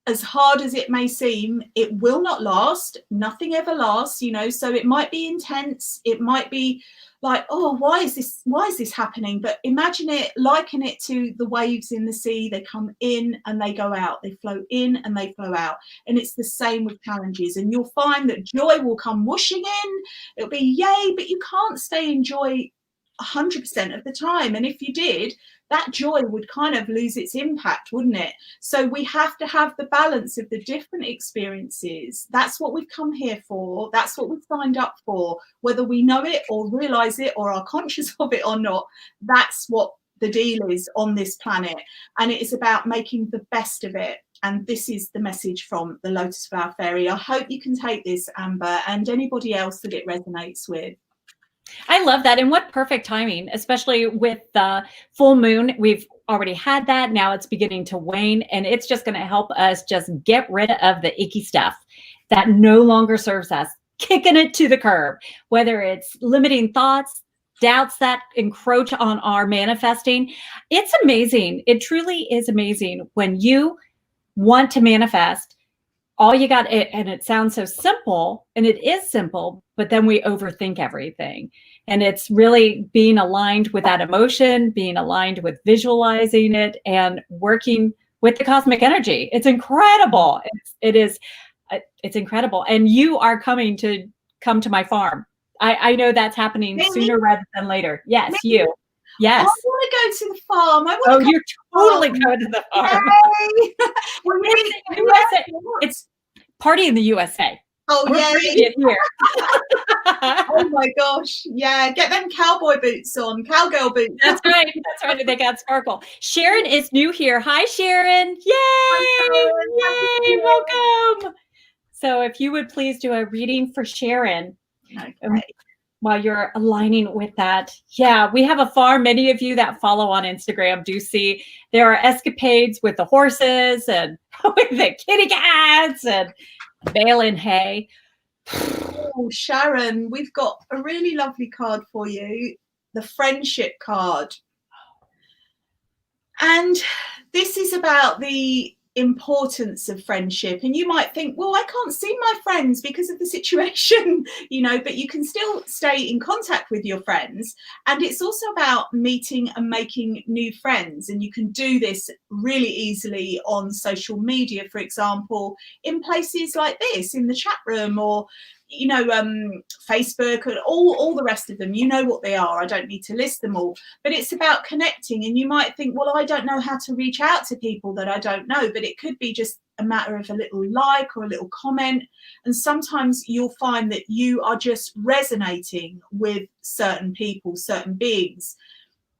as hard as it may seem, it will not last. Nothing ever lasts, you know. So it might be intense. It might be like, oh, why is this happening? But imagine it, liken it to the waves in the sea. They come in and they go out. They flow in and they flow out. And it's the same with challenges. And you'll find that joy will come whooshing in. It'll be yay, but you can't stay in joy 100% of the time. And if you did, that joy would kind of lose its impact, wouldn't it? So we have to have the balance of the different experiences. That's what we've come here for. That's what we've signed up for. Whether we know it or realize it or are conscious of it or not, that's what the deal is on this planet. And it is about making the best of it. And this is the message from the Lotus Flower Fairy. I hope you can take this, Amber, and anybody else that it resonates with. I love that. And what perfect timing, especially with the full moon. We've already had that. Now it's beginning to wane, and it's just going to help us just get rid of the icky stuff that no longer serves us, kicking it to the curb, whether it's limiting thoughts, doubts that encroach on our manifesting. It's amazing. It truly is amazing when you want to manifest. All you got, and it sounds so simple, and it is simple, but then we overthink everything. And it's really being aligned with that emotion, being aligned with visualizing it, and working with the cosmic energy. It's incredible. It's incredible. And you are come to my farm. I know that's happening sooner rather than later. Yes, you. Yes. I want to go to the farm. You're totally going to the farm. It's party in the USA. Oh, we're yeah. Here. Oh my gosh. Yeah. Get them cowboy boots on, cowgirl boots. That's right. That's right. They got sparkle. Sharon is new here. Hi, Sharon. Yay. Hi, Sharon. Yay. Welcome. So if you would please do a reading for Sharon. Okay. While you're aligning with that. Yeah, we have a farm. Many of you that follow on Instagram do see there are escapades with the horses and with the kitty cats and baling hay. Oh, Sharon, we've got a really lovely card for you, the friendship card. And this is about the importance of friendship. And you might think, well, I can't see my friends because of the situation, you know, but you can still stay in contact with your friends. And it's also about meeting and making new friends. And you can do this really easily on social media, for example, in places like this, in the chat room, or you know, Facebook and all the rest of them. You know what they are. I don't need to list them all, but it's about connecting. And you might think, well, I don't know how to reach out to people that I don't know, but it could be just a matter of a little like or a little comment. And sometimes you'll find that you are just resonating with certain people, certain beings,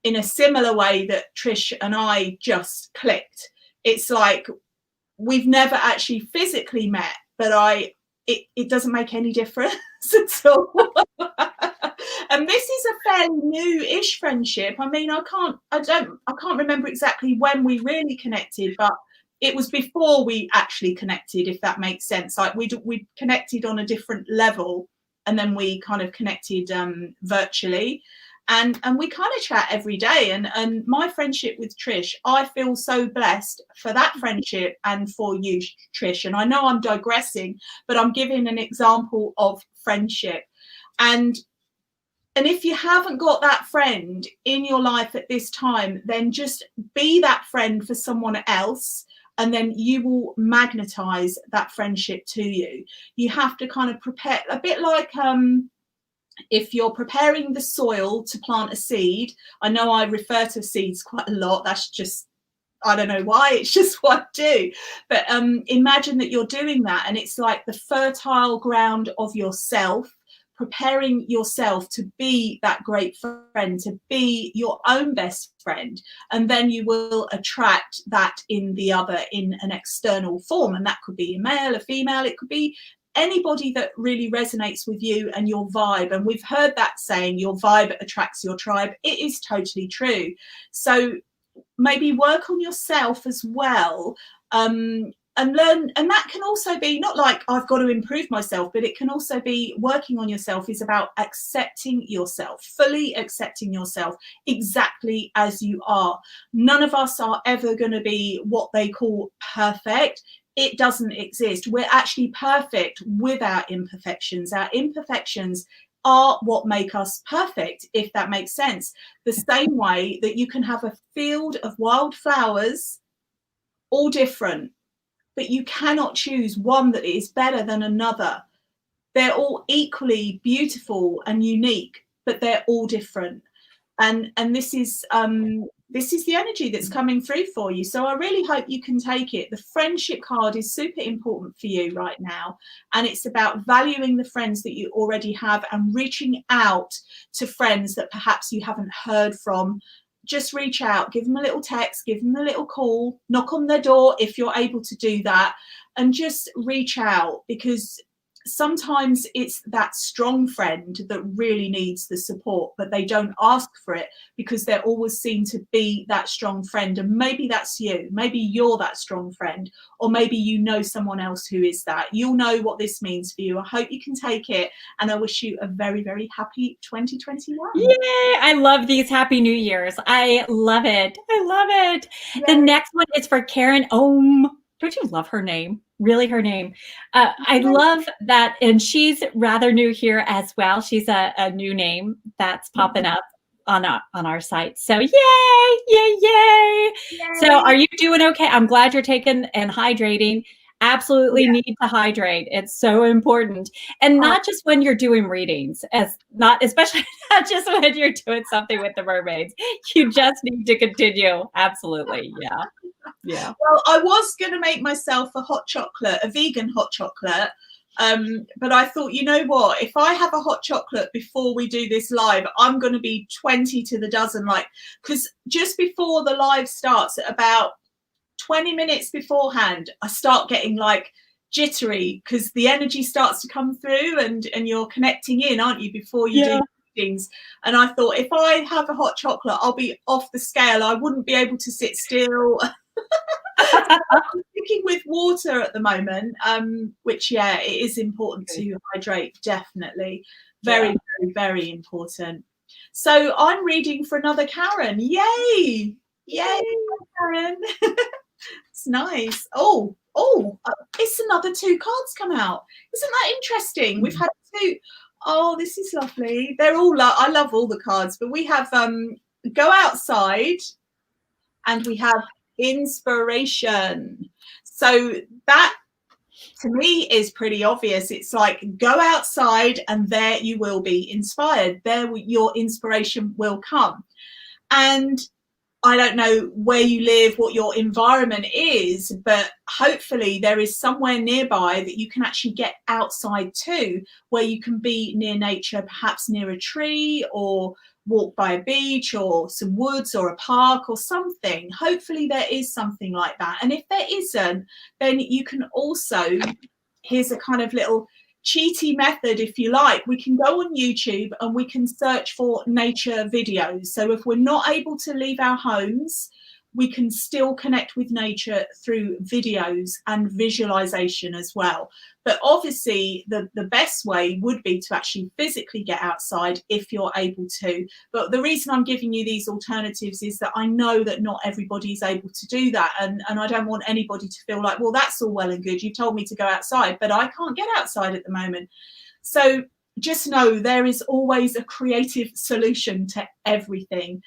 in a similar way that Trish and I just clicked. It's like we've never actually physically met, but it doesn't make any difference at all. And this is a fairly new-ish friendship. I mean, I can't remember exactly when we really connected, but it was before we actually connected, if that makes sense. Like we connected on a different level, and then we kind of connected virtually. And we kind of chat every day. And my friendship with Trish, I feel so blessed for that friendship and for you, Trish. And I know I'm digressing, but I'm giving an example of friendship. And if you haven't got that friend in your life at this time, then just be that friend for someone else. And then you will magnetize that friendship to you. You have to kind of prepare, a bit like if you're preparing the soil to plant a seed. I know I refer to seeds quite a lot. That's just, I don't know why, it's just what I do. But imagine that you're doing that, and it's like the fertile ground of yourself, preparing yourself to be that great friend, to be your own best friend, and then you will attract that in the other in an external form. And that could be a male, a female, it could be anybody that really resonates with you and your vibe. And we've heard that saying, your vibe attracts your tribe. It is totally true. So maybe work on yourself as well, and learn. And that can also be not like I've got to improve myself, but it can also be working on yourself is about accepting yourself, fully accepting yourself exactly as you are. None of us are ever going to be what they call perfect. It doesn't exist. We're actually perfect with our imperfections. Our imperfections are what make us perfect, if that makes sense. The same way that you can have a field of wildflowers, all different, but you cannot choose one that is better than another. They're all equally beautiful and unique, but they're all different. And this is the energy that's coming through for you. So I really hope you can take it. The friendship card is super important for you right now. And it's about valuing the friends that you already have and reaching out to friends that perhaps you haven't heard from. Just reach out, give them a little text, give them a little call, knock on their door if you're able to do that, and just reach out, because sometimes it's that strong friend that really needs the support, but they don't ask for it because they're always seen to be that strong friend. And maybe that's you. Maybe you're that strong friend, or maybe you know someone else who is that. You'll know what this means for you. I hope you can take it, and I wish you a very, very happy 2021. Yay! I love these Happy New Years. I love it. I love it. Yay. The next one is for Karen Ohm. Don't you love her name? Really, her name. I love that. And she's rather new here as well. She's a new name that's popping up on our site. So yay, yay, yay. So are you doing okay? I'm glad you're taking and hydrating. Absolutely need to hydrate. It's so important. And not just when you're doing readings, especially not just when you're doing something with the mermaids. You just need to continue. Absolutely. Yeah. Yeah. Well, I was going to make myself a hot chocolate, a vegan hot chocolate. But I thought, you know what, if I have a hot chocolate before we do this live, I'm going to be 20 to the dozen, because just before the live starts, at about 20 minutes beforehand, I start getting jittery, because the energy starts to come through and you're connecting in, aren't you, before you do things. And I thought, if I have a hot chocolate, I'll be off the scale. I wouldn't be able to sit still. I'm sticking with water at the moment, which it is important to hydrate, definitely. Very, very, very important. So I'm reading for another Karen. Yay! Yay, Karen. It's nice. Oh, it's another 2 cards come out. Isn't that interesting? We've had 2. Oh, this is lovely. They're all I love all the cards, but we have go outside, and we have inspiration. So that to me is pretty obvious. It's go outside and there you will be inspired. There your inspiration will come. And I don't know where you live, what your environment is, but hopefully there is somewhere nearby that you can actually get outside to, where you can be near nature, perhaps near a tree, or walk by a beach or some woods or a park or something. Hopefully there is something like that. And if there isn't, then you can also, here's a kind of little cheaty method, if you like. We can go on YouTube and we can search for nature videos. So if we're not able to leave our homes, we can still connect with nature through videos and visualization as well. But obviously the best way would be to actually physically get outside if you're able to. But the reason I'm giving you these alternatives is that I know that not everybody is able to do that. And I don't want anybody to feel like, well, that's all well and good. You told me to go outside, but I can't get outside at the moment. So just know there is always a creative solution to everything.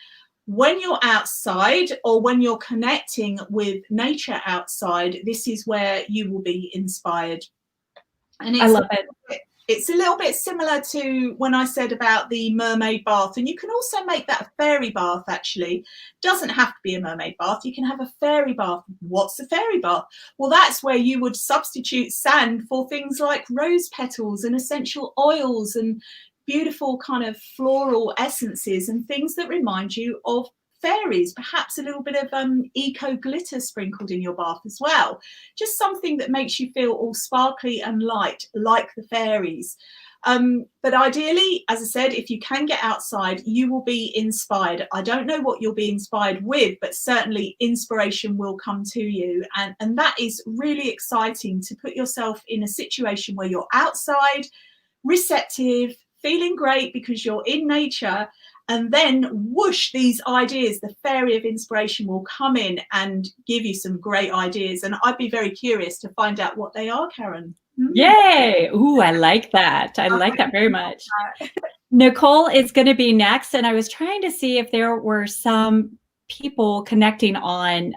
When you're outside, or when you're connecting with nature outside, this is where you will be inspired. And I love it. It's a little bit similar to when I said about the mermaid bath, and you can also make that a fairy bath. Actually, doesn't have to be a mermaid bath. You can have a fairy bath. What's a fairy bath? Well, that's where you would substitute sand for things like rose petals and essential oils and beautiful kind of floral essences and things that remind you of fairies, perhaps a little bit of eco glitter sprinkled in your bath as well. Just something that makes you feel all sparkly and light, like the fairies. But ideally, as I said, if you can get outside, you will be inspired. I don't know what you'll be inspired with, but certainly inspiration will come to you. And that is really exciting, to put yourself in a situation where you're outside, receptive, feeling great because you're in nature. And then whoosh, these ideas, the fairy of inspiration will come in and give you some great ideas. And I'd be very curious to find out what they are, Karen. Yay. Ooh, I like that. I like that very much. Nicole is going to be next. And I was trying to see if there were some people connecting on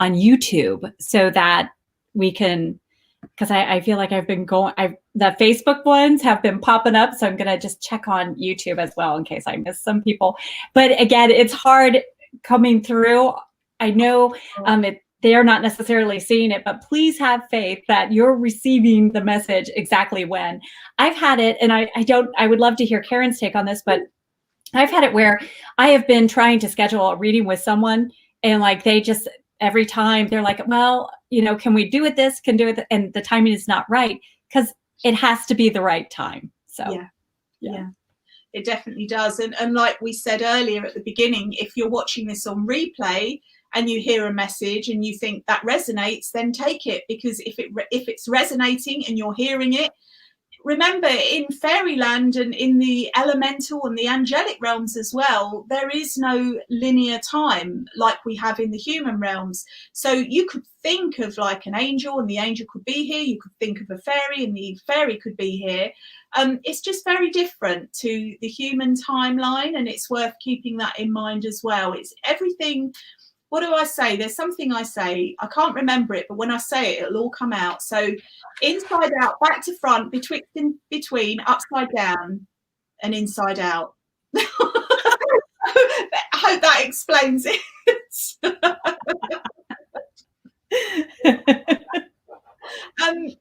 YouTube so that we can, because I feel like I've been going, the Facebook ones have been popping up. So I'm going to just check on YouTube as well in case I miss some people. But again, it's hard coming through. I know they're not necessarily seeing it, but please have faith that you're receiving the message exactly when. I've had it, and I would love to hear Karen's take on this, but I've had it where I have been trying to schedule a reading with someone, and like they just, every time they're like, well, you know, can we do it this, can do it, and the timing is not right, because it has to be the right time. So yeah. It definitely does. And like we said earlier at the beginning, if you're watching this on replay and you hear a message and you think that resonates, then take it, because if it's resonating and you're hearing it, remember, in fairyland and in the elemental and the angelic realms as well, there is no linear time like we have in the human realms. So you could think of like an angel, and the angel could be here. You could think of a fairy, and the fairy could be here. It's just very different to the human timeline, and it's worth keeping that in mind as well. It's everything. What do I say? There's something I say. I can't remember it, but when I say it, it'll all come out. So inside out, back to front, betwixt in between, upside down, and inside out. I hope that explains it. Who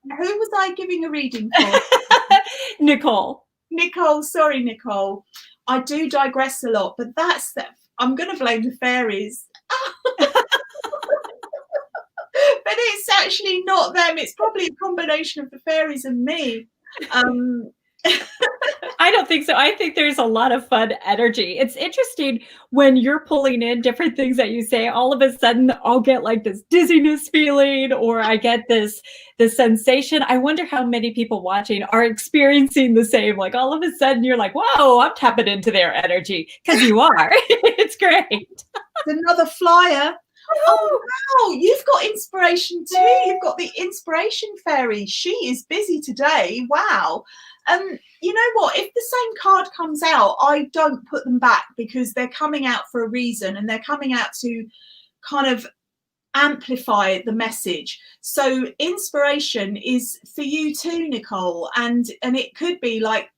was I giving a reading for? Nicole. Nicole, sorry, Nicole. I do digress a lot, but that's that. I'm going to blame the fairies. But it's actually not them. It's probably a combination of the fairies and me. I don't think so. I think there's a lot of fun energy. It's interesting when you're pulling in different things that you say, all of a sudden I'll get like this dizziness feeling, or I get this sensation. I wonder how many people watching are experiencing the same. Like all of a sudden you're like, whoa, I'm tapping into their energy, because you are. It's great. Another flyer. Oh wow, you've got inspiration too. You've got the inspiration fairy. She is busy today. Wow. You know what? If the same card comes out, I don't put them back, because they're coming out for a reason, and they're coming out to kind of amplify the message. So inspiration is for you too, Nicole. And it could be like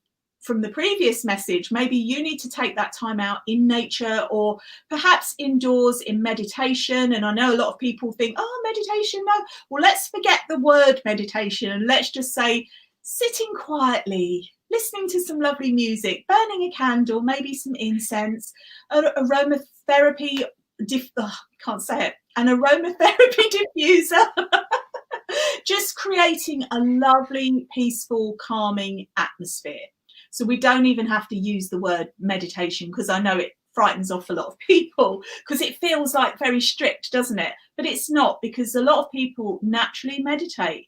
from the previous message, maybe you need to take that time out in nature, or perhaps indoors in meditation. And I know a lot of people think, oh, meditation, no. Well, let's forget the word meditation, and let's just say sitting quietly, listening to some lovely music, burning a candle, maybe some incense, aromatherapy, can't say it, an aromatherapy diffuser. Just creating a lovely, peaceful, calming atmosphere. So we don't even have to use the word meditation, because I know it frightens off a lot of people, because it feels like very strict, doesn't it? But it's not, because a lot of people naturally meditate.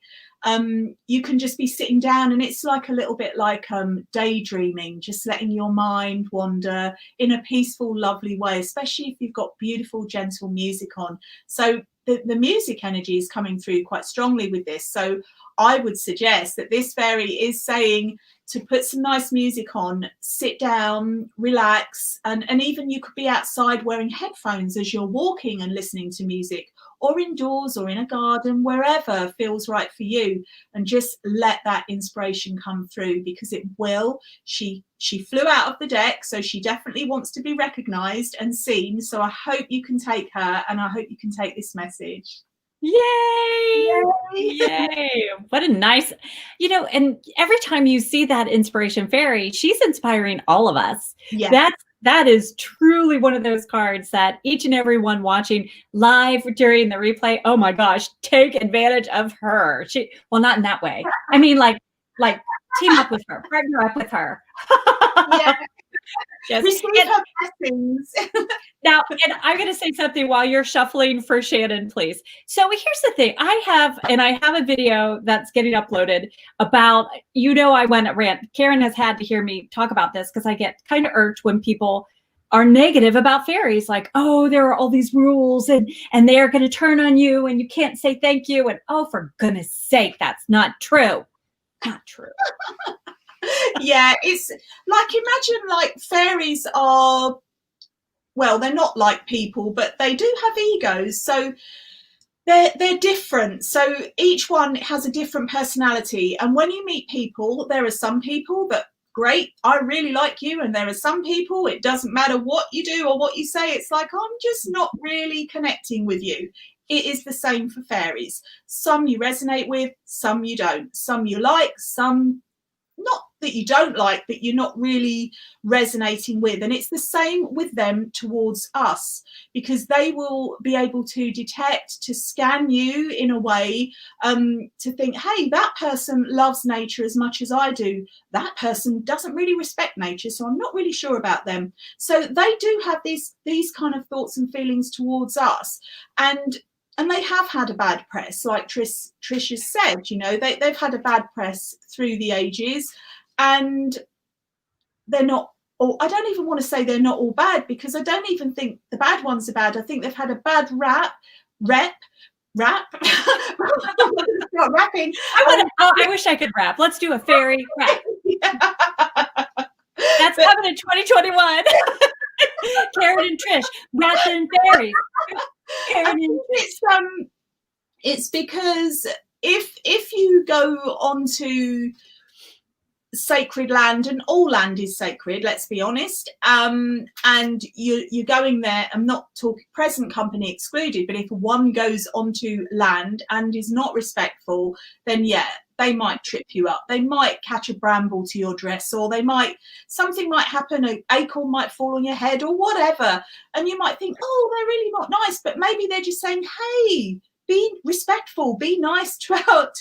You can just be sitting down, and it's like a little bit like daydreaming, just letting your mind wander in a peaceful, lovely way, especially if you've got beautiful, gentle music on. So the music energy is coming through quite strongly with this. So I would suggest that this fairy is saying to put some nice music on, sit down, relax, and even you could be outside wearing headphones as you're walking and listening to music, or indoors or in a garden, wherever feels right for you. do, and just let that inspiration come through, because it will. She flew out of the deck, so she definitely wants to be recognized and seen. So I hope you can take her, and I hope you can take this message. Yay! Yay! What a nice, and every time you see that inspiration fairy, she's inspiring all of us. Yeah. That is truly one of those cards that each and every one watching live during the replay, oh my gosh, take advantage of her. Well, not in that way. I mean, like team up with her, partner up with her. Yeah. Yes. Receive her blessings. Now, and I'm going to say something while you're shuffling for Shannon, please. So here's the thing. I have a video that's getting uploaded about, I went at rant. Karen has had to hear me talk about this because I get kind of irked when people are negative about fairies. Like, oh, there are all these rules and they are going to turn on you and you can't say thank you. And oh, for goodness sake, that's not true. Not true. Yeah, it's like, imagine like fairies are, well, they're not like people, but they do have egos. So they're different. So each one has a different personality. And when you meet people, there are some people that, great, I really like you. And there are some people, it doesn't matter what you do or what you say. It's like, I'm just not really connecting with you. It is the same for fairies. Some you resonate with, some you don't. Some you like, some not that you don't like, but you're not really resonating with. And it's the same with them towards us, because they will be able to detect, to scan you in a way, to think, hey, that person loves nature as much as I do. That person doesn't really respect nature, so I'm not really sure about them. So they do have these kind of thoughts and feelings towards us. And they have had a bad press, like Trish has said, they've had a bad press through the ages, and they're not, or I don't even want to say they're not all bad, because I don't even think the bad ones are bad. I think they've had a bad rap. Not rapping. I wish I could rap. Let's do a fairy rap. Yeah. That's coming in 2021. Karen and Trish, rapping fairies. It's because if you go onto sacred land, and all land is sacred, let's be honest, and you're going there, I'm not talking present company excluded, but if one goes onto land and is not respectful, then yeah, they might trip you up. They might catch a bramble to your dress, or something might happen, an acorn might fall on your head or whatever. And you might think, oh, they're really not nice, but maybe they're just saying, hey, be respectful, be nice to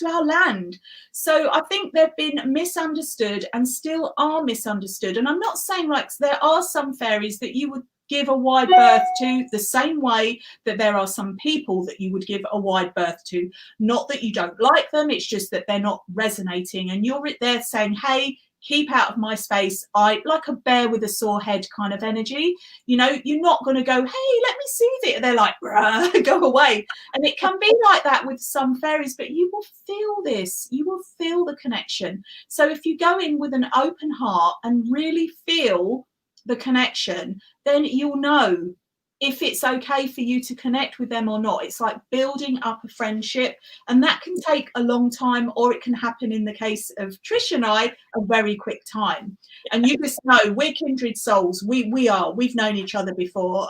our land. So I think they've been misunderstood and still are misunderstood. And I'm not saying like there are some fairies that you would give a wide berth to, the same way that there are some people that you would give a wide berth to. Not that you don't like them, it's just that they're not resonating, and you're there saying, hey, keep out of my space. I like a bear with a sore head kind of energy. You're not going to go, hey, let me soothe it. They're like, go away. And it can be like that with some fairies, but you will feel this. You will feel the connection. So if you go in with an open heart and really feel the connection, then you'll know if it's okay for you to connect with them or not. It's like building up a friendship, and that can take a long time, or it can happen, in the case of Trish and I, a very quick time. And you just know we're kindred souls. We've known each other before.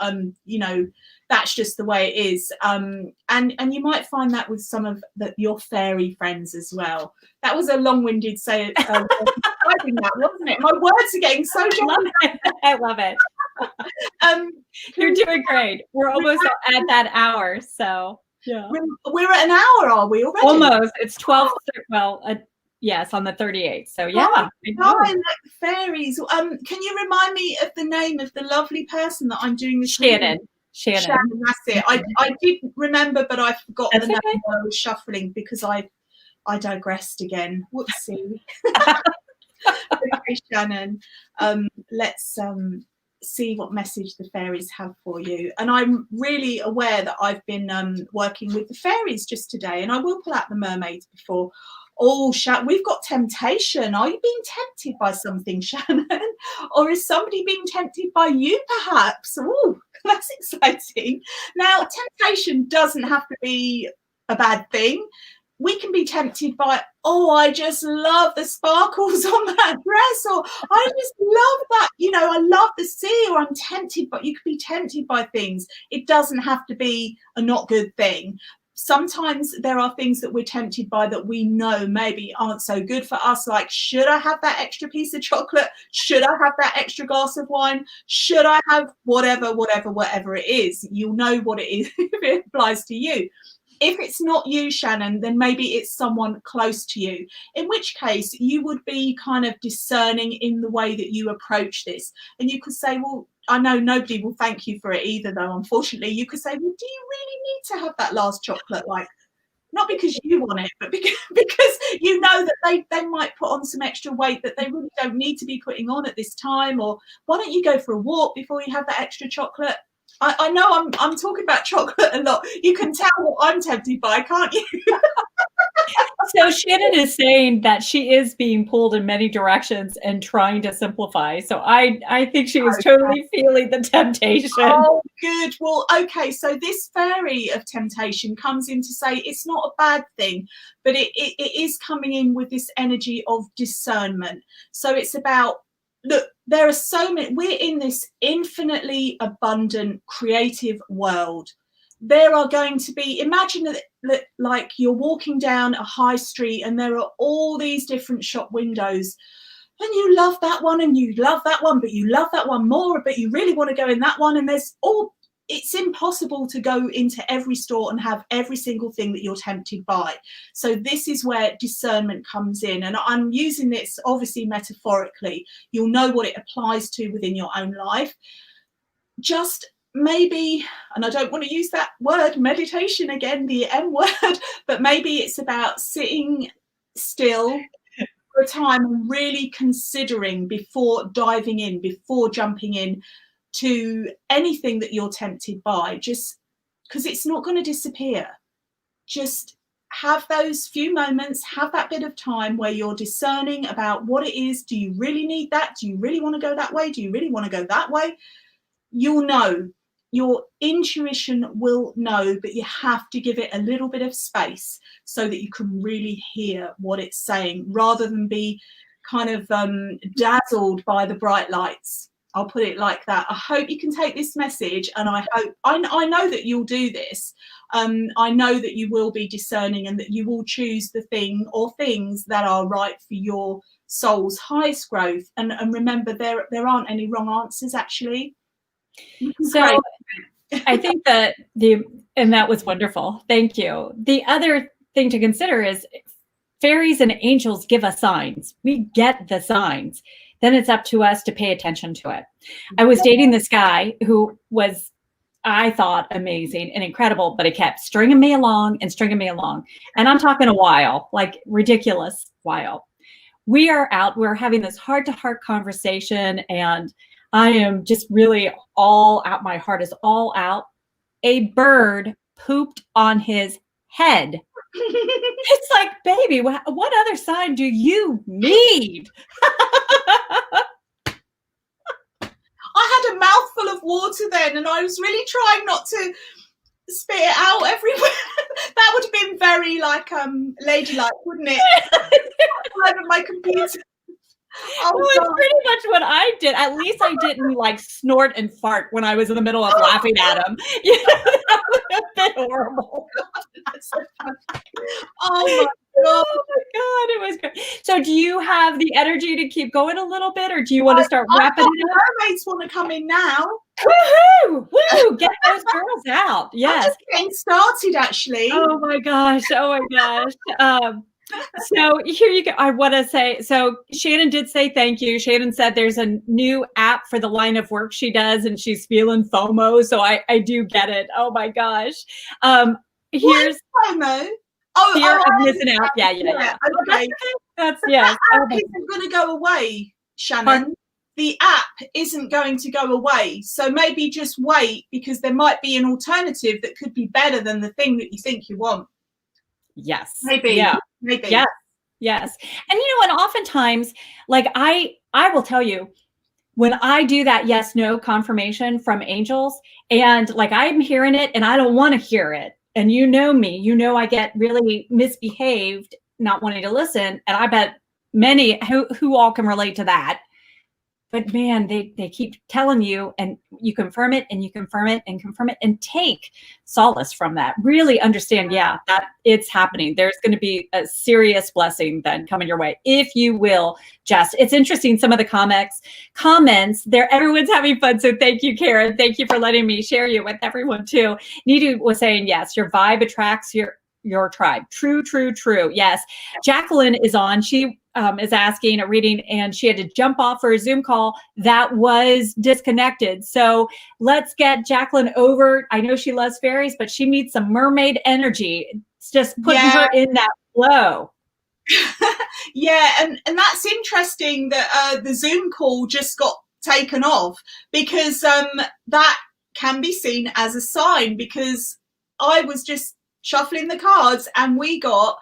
That's just the way it is. And you might find that with some of your fairy friends as well. That was a long-winded describing that, wasn't it? My words are getting so jolly. I love it. You're doing great. We're almost at that hour, so yeah. We're at an hour, are we already? Almost. It's 12. Well, yes, on the 38th. So yeah. I like fairies. Can you remind me of the name of the lovely person that I'm doing this Shannon. with? Shannon, that's it. I did remember, but I forgot the name while I was shuffling, because I digressed again. Whoopsie. Okay, Shannon. Let's see what message the fairies have for you. And I'm really aware that I've been working with the fairies just today, and I will pull out the mermaids before. Oh, we've got temptation. Are you being tempted by something, Shannon? Or is somebody being tempted by you, perhaps? Oh, that's exciting. Now, temptation doesn't have to be a bad thing. we can be tempted by, oh, I just love the sparkles on that dress, or I just love that, I love the sea, or I'm tempted, but you could be tempted by things. It doesn't have to be a not good thing. Sometimes there are things that we're tempted by that we know maybe aren't so good for us, like, should I have that extra piece of chocolate? Should I have that extra glass of wine? Should I have whatever it is? You'll know what it is if it applies to you. If it's not you, Shannon, then maybe it's someone close to you, in which case you would be kind of discerning in the way that you approach this. And you could say, well, I know nobody will thank you for it either, though, unfortunately. You could say, well, do you really need to have that last chocolate? Like, not because you want it, but because you know that they might put on some extra weight that they really don't need to be putting on at this time. Or why don't you go for a walk before you have that extra chocolate? I know I'm talking about chocolate a lot. You can tell what I'm tempted by, can't you? So Shannon is saying that she is being pulled in many directions and trying to simplify. So I think she was totally feeling the temptation. Oh, good. Well, okay. So this fairy of temptation comes in to say it's not a bad thing, but it is coming in with this energy of discernment. So it's about, look, there are so many, we're in this infinitely abundant creative world. There are going to be, imagine that like you're walking down a high street and there are all these different shop windows, and you love that one and you love that one, but you love that one more, but you really want to go in that one. And it's impossible to go into every store and have every single thing that you're tempted by. So this is where discernment comes in. And I'm using this obviously metaphorically. You'll know what it applies to within your own life. Just maybe, and I don't want to use that word meditation again, the M word, but maybe it's about sitting still for a time and really considering before diving in, before jumping in to anything that you're tempted by, just because it's not going to disappear. Just have those few moments, have that bit of time where you're discerning about what it is. Do you really need that? Do you really want to go that way? Do you really want to go that way? You'll know. Your intuition will know, but you have to give it a little bit of space so that you can really hear what it's saying, rather than be kind of dazzled by the bright lights. I'll put it like that. I hope you can take this message, and I know that you'll do this. I know that you will be discerning and that you will choose the thing or things that are right for your soul's highest growth. And remember, there aren't any wrong answers, actually. So I think that and that was wonderful. Thank you. The other thing to consider is fairies and angels give us signs. We get the signs. Then it's up to us to pay attention to it. I was dating this guy who was, I thought, amazing and incredible, but he kept stringing me along. And I'm talking a while, like ridiculous while. We're having this heart-to-heart conversation, and I am just really all out. My heart is all out. A bird pooped on his head. It's like, baby, what other sign do you need? I had a mouthful of water then, and I was really trying not to spit it out everywhere. That would have been very ladylike, wouldn't it? All over my computer. Oh, well, it's pretty much what I did. At least I didn't snort and fart when I was in the middle of laughing at him. That would have been horrible. Oh my God, it was great. So do you have the energy to keep going a little bit, or do you want to start wrapping it up? Mermaids want to come in now. Woohoo! Woo! Get those girls out. Yes. I'm just getting started, actually. Oh my gosh. So here you go. I want to say, so Shannon did say thank you. Shannon said there's a new app for the line of work she does, and she's feeling FOMO. So I do get it. Oh my gosh. Here's FOMO. Fear of missing out. Yeah. Okay. That's yes. The app isn't going to go away, Shannon. Pardon? The app isn't going to go away. So maybe just wait, because there might be an alternative that could be better than the thing that you think you want. Yes. Maybe. Yeah. Maybe. Yes. And and oftentimes, I will tell you, when I do that yes, no confirmation from angels, and I'm hearing it and I don't want to hear it, and you know me, you know I get really misbehaved, not wanting to listen, and I bet many who all can relate to that. But man, they keep telling you, and you confirm it and you confirm it and confirm it, and take solace from that. Really understand, yeah, that it's happening. There's going to be a serious blessing then coming your way if you will just. It's interesting, some of the comments there, everyone's having fun. So thank you, Karen. Thank you for letting me share you with everyone too. Nidu was saying, yes, your vibe attracts your tribe. True, true, true. Yes. Jacqueline is on. She is asking a reading, and she had to jump off for a Zoom call that was disconnected. So let's get Jacqueline over. I know she loves fairies, but she needs some mermaid energy. It's just putting her in that flow. Yeah, and that's interesting that the Zoom call just got taken off, because that can be seen as a sign, because I was just shuffling the cards and we got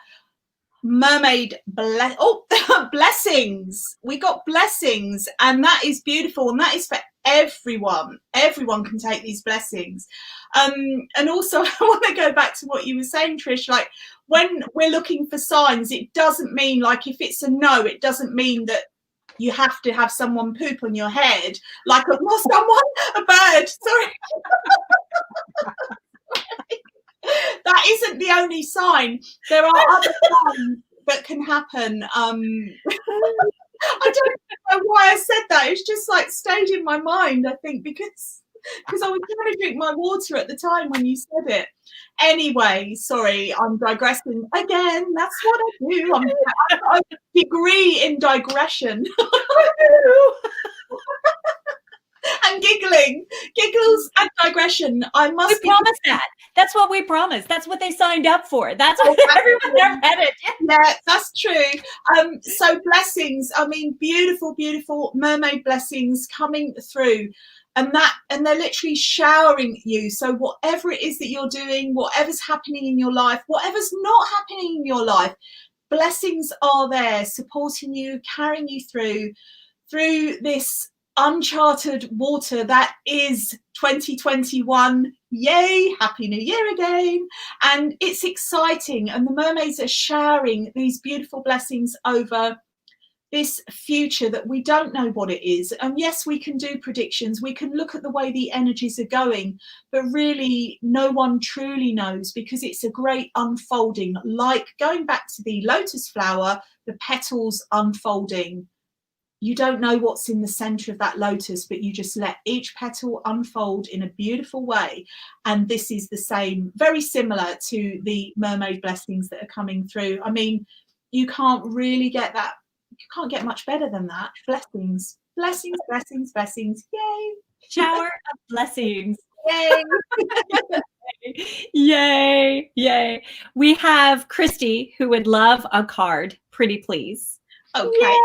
mermaid blessings. We got blessings, and that is beautiful, and that is for everyone. Everyone can take these blessings. And also I want to go back to what you were saying, Trish, like when we're looking for signs, it doesn't mean, like, if it's a no, it doesn't mean that you have to have someone poop on your head, like a bird, sorry. That isn't the only sign. There are other signs that can happen. I don't know why I said that. It's just like stayed in my mind, I think, because I was trying to drink my water at the time when you said it. Anyway, sorry, I'm digressing again. That's what I do. I've got a degree in digression. And giggles and digression. We promised that. That's what we promised. That's what they signed up for. That's what everyone there read it. Yeah, that's true. So blessings. I mean, beautiful, beautiful mermaid blessings coming through, and they're literally showering you. So whatever it is that you're doing, whatever's happening in your life, whatever's not happening in your life, blessings are there supporting you, carrying you through this uncharted water that is 2021. Yay, happy new year again. And it's exciting, and the mermaids are showering these beautiful blessings over this future that we don't know what it is. And yes, we can do predictions, we can look at the way the energies are going, but really no one truly knows, because it's a great unfolding, like going back to the lotus flower, the petals unfolding. You don't know what's in the center of that lotus, but you just let each petal unfold in a beautiful way. And this is the same, very similar to the mermaid blessings that are coming through. I mean, you can't really get that. You can't get much better than that. Blessings, blessings, blessings, blessings. Yay. Shower of blessings. Yay. Yay. Yay. We have Christy, who would love a card. Pretty please. Okay.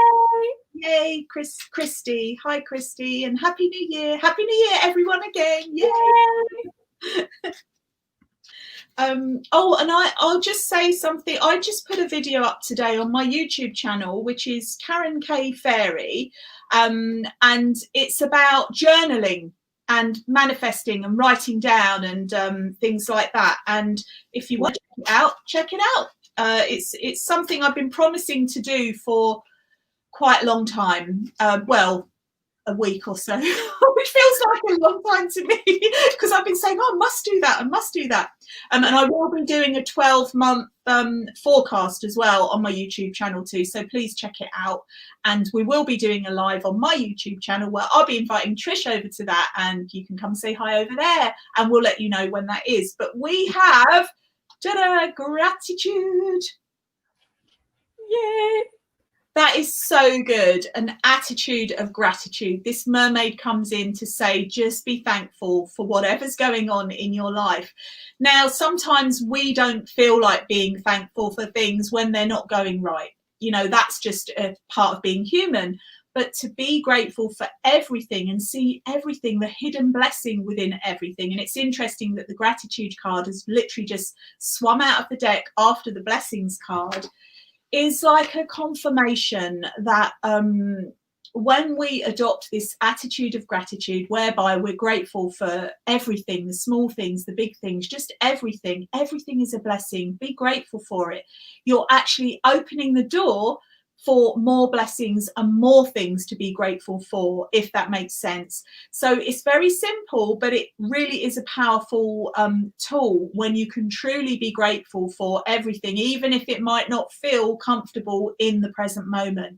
Yay, Christy. Hi, Christy, and Happy New Year. Happy New Year, everyone, again. Yay. Oh, and I'll just say something. I just put a video up today on my YouTube channel, which is Karen K Fairy, and it's about journaling and manifesting and writing down and things like that. And if you want to check it out. It's something I've been promising to do for quite a long time, well, a week or so, which feels like a long time to me, because I've been saying, I must do that. And I will be doing a 12-month forecast as well on my YouTube channel too, so please check it out. And we will be doing a live on my YouTube channel where I'll be inviting Trish over to that, and you can come say hi over there, and we'll let you know when that is. But we have gratitude. Yay. That is so good. An attitude of gratitude. This mermaid comes in to say, just be thankful for whatever's going on in your life. Now, sometimes we don't feel like being thankful for things when they're not going right. You know, that's just a part of being human. But to be grateful for everything and see everything, the hidden blessing within everything. And it's interesting that the gratitude card has literally just swum out of the deck after the blessings card, is like a confirmation that when we adopt this attitude of gratitude, whereby we're grateful for everything, the small things, the big things, just everything is a blessing, be grateful for it, you're actually opening the door for more blessings and more things to be grateful for, if that makes sense. So it's very simple, but it really is a powerful tool when you can truly be grateful for everything, even if it might not feel comfortable in the present moment.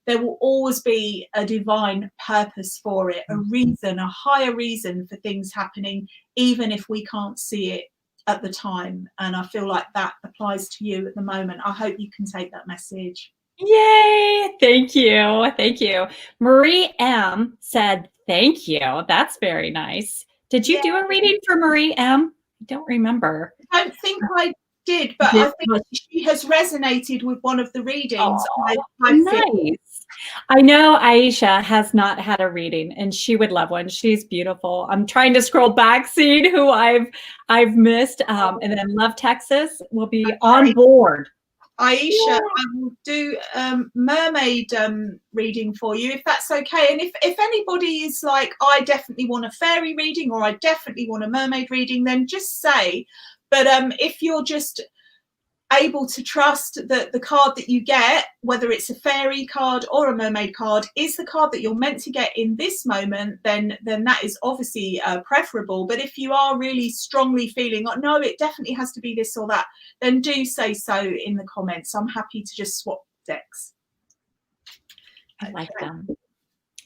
There will always be a divine purpose for it, a reason, a higher reason for things happening, even if we can't see it at the time. And I feel like that applies to you at the moment. I hope you can take that message. Yay! Thank you. Thank you. Marie M said, thank you. That's very nice. Did you do a reading for Marie M? I don't remember. I don't think I did, but I think she has resonated with one of the readings. Nice. I know Aisha has not had a reading, and she would love one. She's beautiful. I'm trying to scroll back, seeing who I've missed, and then Love Texas will be on board. Aisha, I will do mermaid reading for you, if that's okay. And if anybody is like, I definitely want a fairy reading, or I definitely want a mermaid reading, then just say. But if you're just able to trust that the card that you get, whether it's a fairy card or a mermaid card, is the card that you're meant to get in this moment, then that is obviously preferable. But if you are really strongly feeling, oh, no, it definitely has to be this or that, then do say so in the comments. I'm happy to just swap decks. I like them.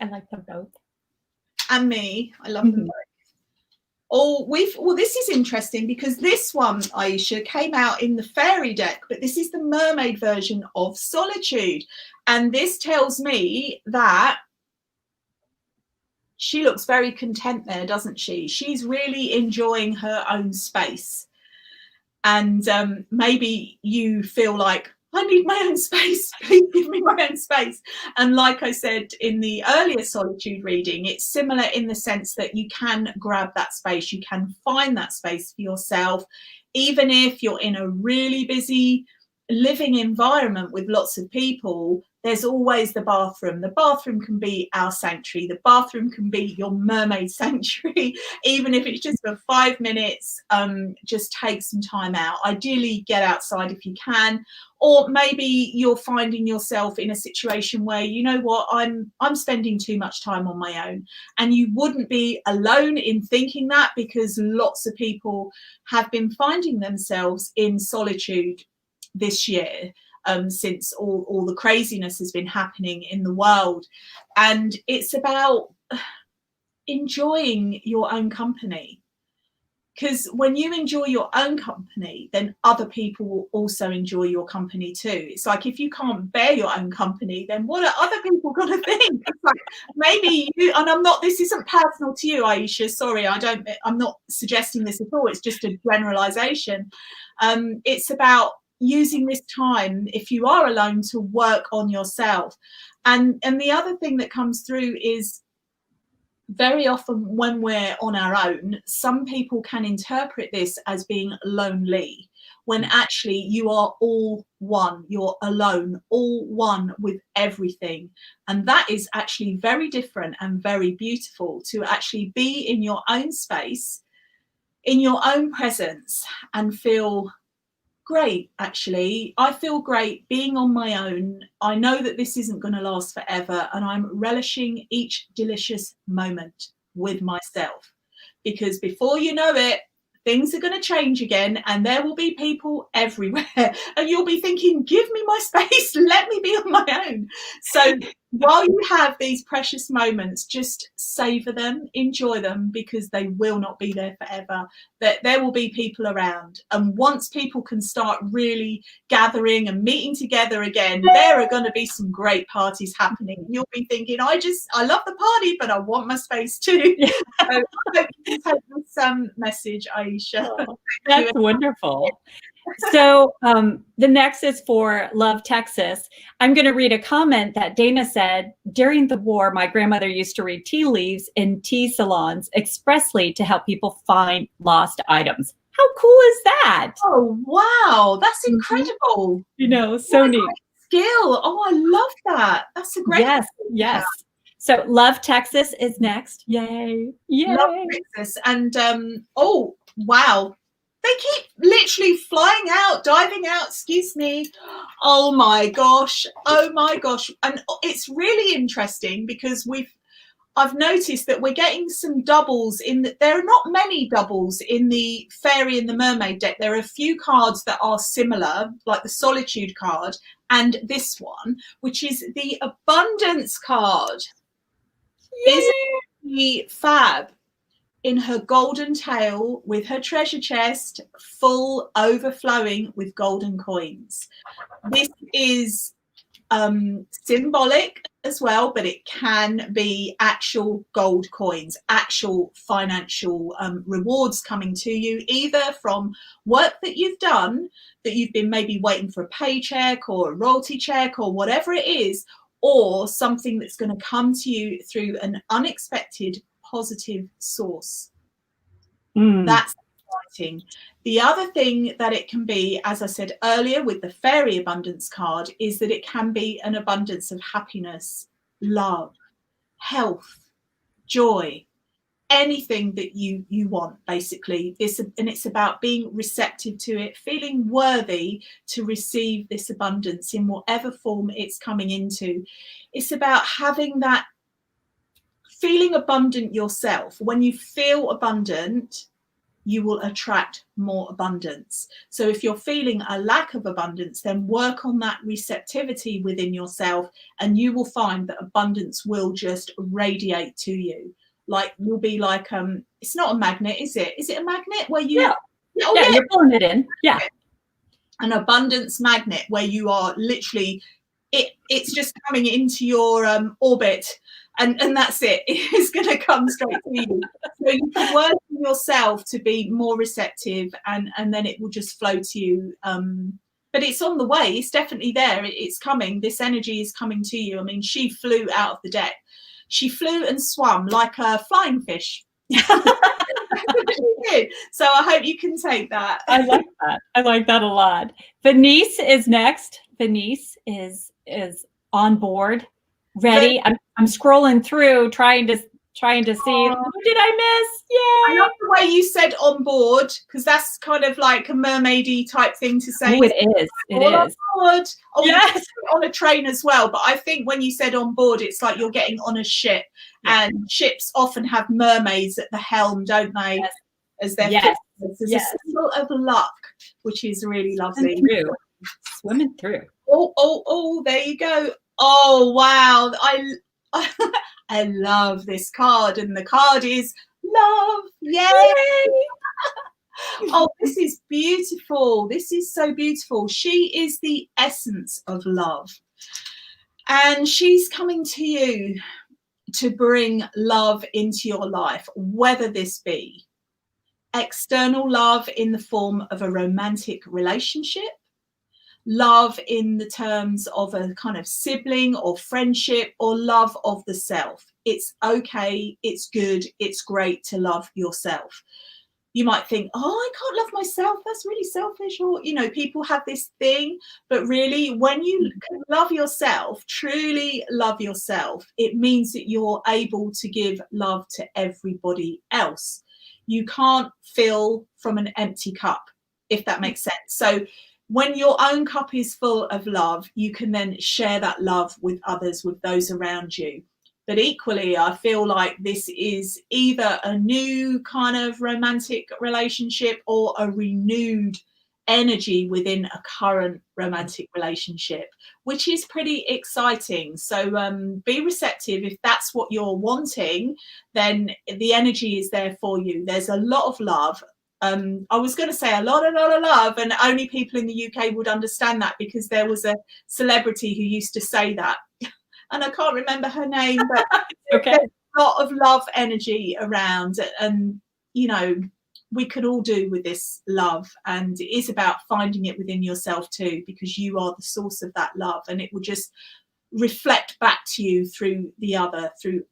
I like them both. And me, I love them both. Oh, this is interesting, because this one, Aisha, came out in the fairy deck, but this is the mermaid version of Solitude. And this tells me that she looks very content there, doesn't she? She's really enjoying her own space. And maybe you feel like, I need my own space. Please give me my own space. And like I said in the earlier Solitude reading, it's similar in the sense that you can grab that space. You can find that space for yourself, even if you're in a really busy living environment with lots of people. There's always the bathroom. The bathroom can be our sanctuary. The bathroom can be your mermaid sanctuary, even if it's just for 5 minutes. Just take some time out. Ideally, get outside if you can. Or maybe you're finding yourself in a situation where, you know what, I'm spending too much time on my own. And you wouldn't be alone in thinking that, because lots of people have been finding themselves in solitude this year. Since all the craziness has been happening in the world. And it's about enjoying your own company. Because when you enjoy your own company, then other people will also enjoy your company too. It's like, if you can't bear your own company, then what are other people going to think? It's like, maybe you, and this isn't personal to you, Aisha, sorry, I'm not suggesting this at all. It's just a generalization. It's about using this time, if you are alone, to work on yourself. And the other thing that comes through is, very often when we're on our own, some people can interpret this as being lonely, when actually you are all one. You're alone, all one with everything. And that is actually very different and very beautiful, to actually be in your own space, in your own presence, and feel great. Actually, I feel great being on my own. I know that this isn't going to last forever, and I'm relishing each delicious moment with myself, because before you know it, things are going to change again, and there will be people everywhere, and you'll be thinking, give me my space, let me be on my own. So while you have these precious moments, just savor them, enjoy them, because they will not be there forever. That there will be people around, and once people can start really gathering and meeting together again, there are going to be some great parties happening. You'll be thinking, I love the party, but I want my space too. So I hope you can take this message, Aisha. Oh, that's wonderful. So the next is for Love Texas. I'm going to read a comment that Dana said, during the war, my grandmother used to read tea leaves in tea salons expressly to help people find lost items. How cool is that? Oh, wow. That's incredible. You know, so neat. Skill. Oh, I love that. That's a great Yes. So Love Texas is next. Yay. Yay. Love Texas. And oh, wow. They keep literally flying out, diving out, excuse me. Oh my gosh. Oh my gosh. And it's really interesting because I've noticed that we're getting some doubles there are not many doubles in the fairy and the mermaid deck. There are a few cards that are similar, like the solitude card and this one, which is the abundance card. Isn't the fab? In her golden tail with her treasure chest full overflowing with golden coins. This is symbolic as well, but it can be actual gold coins, actual financial rewards coming to you, either from work that you've done, that you've been maybe waiting for a paycheck or a royalty check or whatever it is, or something that's going to come to you through an unexpected positive source. That's exciting. The other thing that it can be, as I said earlier with the fairy abundance card, is that it can be an abundance of happiness, love, health, joy, anything that you want, basically. And it's about being receptive to it, feeling worthy to receive this abundance in whatever form it's coming into. It's about having that feeling abundant yourself. When you feel abundant, you will attract more abundance. So if you're feeling a lack of abundance, then work on that receptivity within yourself, and you will find that abundance will just radiate to you. Like you'll be like, it's not a magnet, is it? Is it a magnet where you? Yeah, you're pulling it in. Yeah. An abundance magnet where you are literally, it's just coming into your orbit, and that's it. It's going to come straight to you. So you can work on yourself to be more receptive, and then it will just flow to you. But it's on the way. It's definitely there. It's coming. This energy is coming to you. I mean, she flew out of the deck. She flew and swam like a flying fish. So I hope you can take that. I like that. I like that a lot. Venice is next. Venice is on board, ready. I'm scrolling through trying to see who did I miss. Yay! I love the way you said on board, because that's kind of like a mermaidy type thing to say. Oh, it is. It is. On board. Oh, yes. On a train as well. But I think when you said on board, it's like you're getting on a ship, and ships often have mermaids at the helm, don't they? Yes. As their There's a symbol of luck, which is really lovely. Swimming through. Oh, there you go. Oh, wow. I love this card, and the card is love. Yay! Oh, this is beautiful. This is so beautiful. She is the essence of love, and she's coming to you to bring love into your life, whether this be external love in the form of a romantic relationship, love in the terms of a kind of sibling or friendship, or love of the self. It's okay, it's good, it's great to love yourself. You might think, oh, I can't love myself, that's really selfish, or people have this thing. But really, when you love yourself, truly love yourself, it means that you're able to give love to everybody else. You can't fill from an empty cup, if that makes sense. So when your own cup is full of love, you can then share that love with others, with those around you. But equally, I feel like this is either a new kind of romantic relationship or a renewed energy within a current romantic relationship, which is pretty exciting. So be receptive. If that's what you're wanting, then the energy is there for you. There's a lot of love. I was going to say a lot of love, and only people in the UK would understand that, because there was a celebrity who used to say that, and I can't remember her name, but okay. There's a lot of love energy around, and we could all do with this love, and it is about finding it within yourself too, because you are the source of that love, and it will just reflect back to you through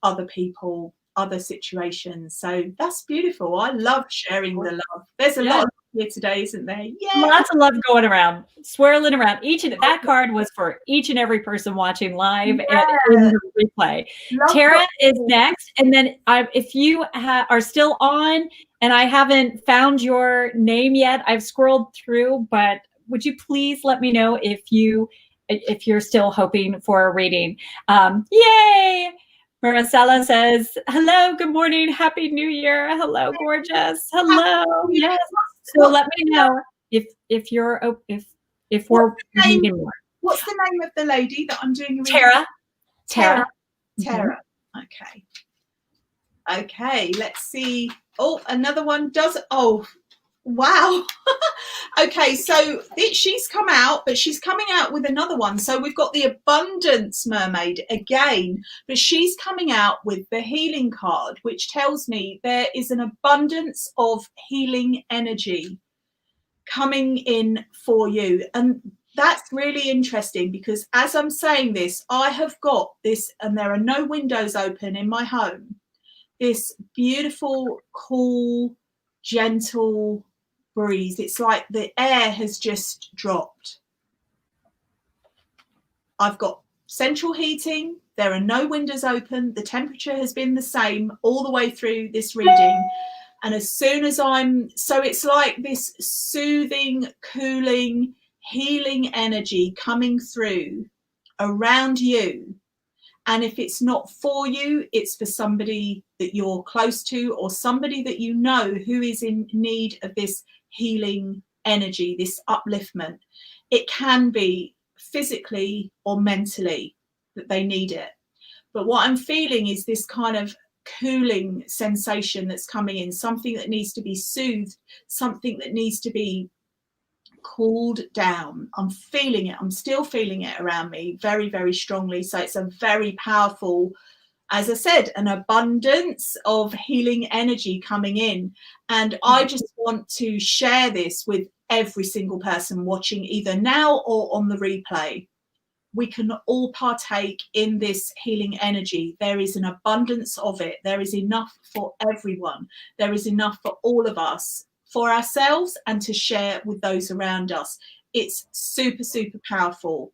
other people, other situations. So that's beautiful. I love sharing the love. There's a lot of here today, isn't there? Yeah. Lots of love going around, swirling around. That card was for each and every person watching live and in the replay. Tara is next. And then if you are still on and I haven't found your name yet, I've scrolled through, but would you please let me know if you're still hoping for a reading? Yay! Maricela says, hello, good morning, happy new year. Hello, gorgeous. Hello. Yes. So let me know if we're needing more. What's the name of the lady that I'm doing a reading? Tara. Tara. Okay. Okay, let's see. Oh, another one does. Oh, wow. Okay, so she's come out, but she's coming out with another one. So we've got the Abundance Mermaid again, but she's coming out with the Healing card, which tells me there is an abundance of healing energy coming in for you. And that's really interesting because as I'm saying this, I have got this, and there are no windows open in my home, this beautiful, cool, gentle breeze. It's like the air has just dropped. I've got central heating. There are no windows open. The temperature has been the same all the way through this reading. And as soon as so it's like this soothing, cooling, healing energy coming through around you. And if it's not for you, it's for somebody that you're close to or somebody that you know who is in need of this healing energy, this upliftment. It can be physically or mentally that they need it. But what I'm feeling is this kind of cooling sensation that's coming in, something that needs to be soothed, something that needs to be cooled down. I'm feeling it. I'm still feeling it around me very, very strongly. So it's a very powerful, as I said, an abundance of healing energy coming in. And I just want to share this with every single person watching either now or on the replay. We can all partake in this healing energy. There is an abundance of it. There is enough for everyone. There is enough for all of us, for ourselves and to share with those around us. It's super, super powerful.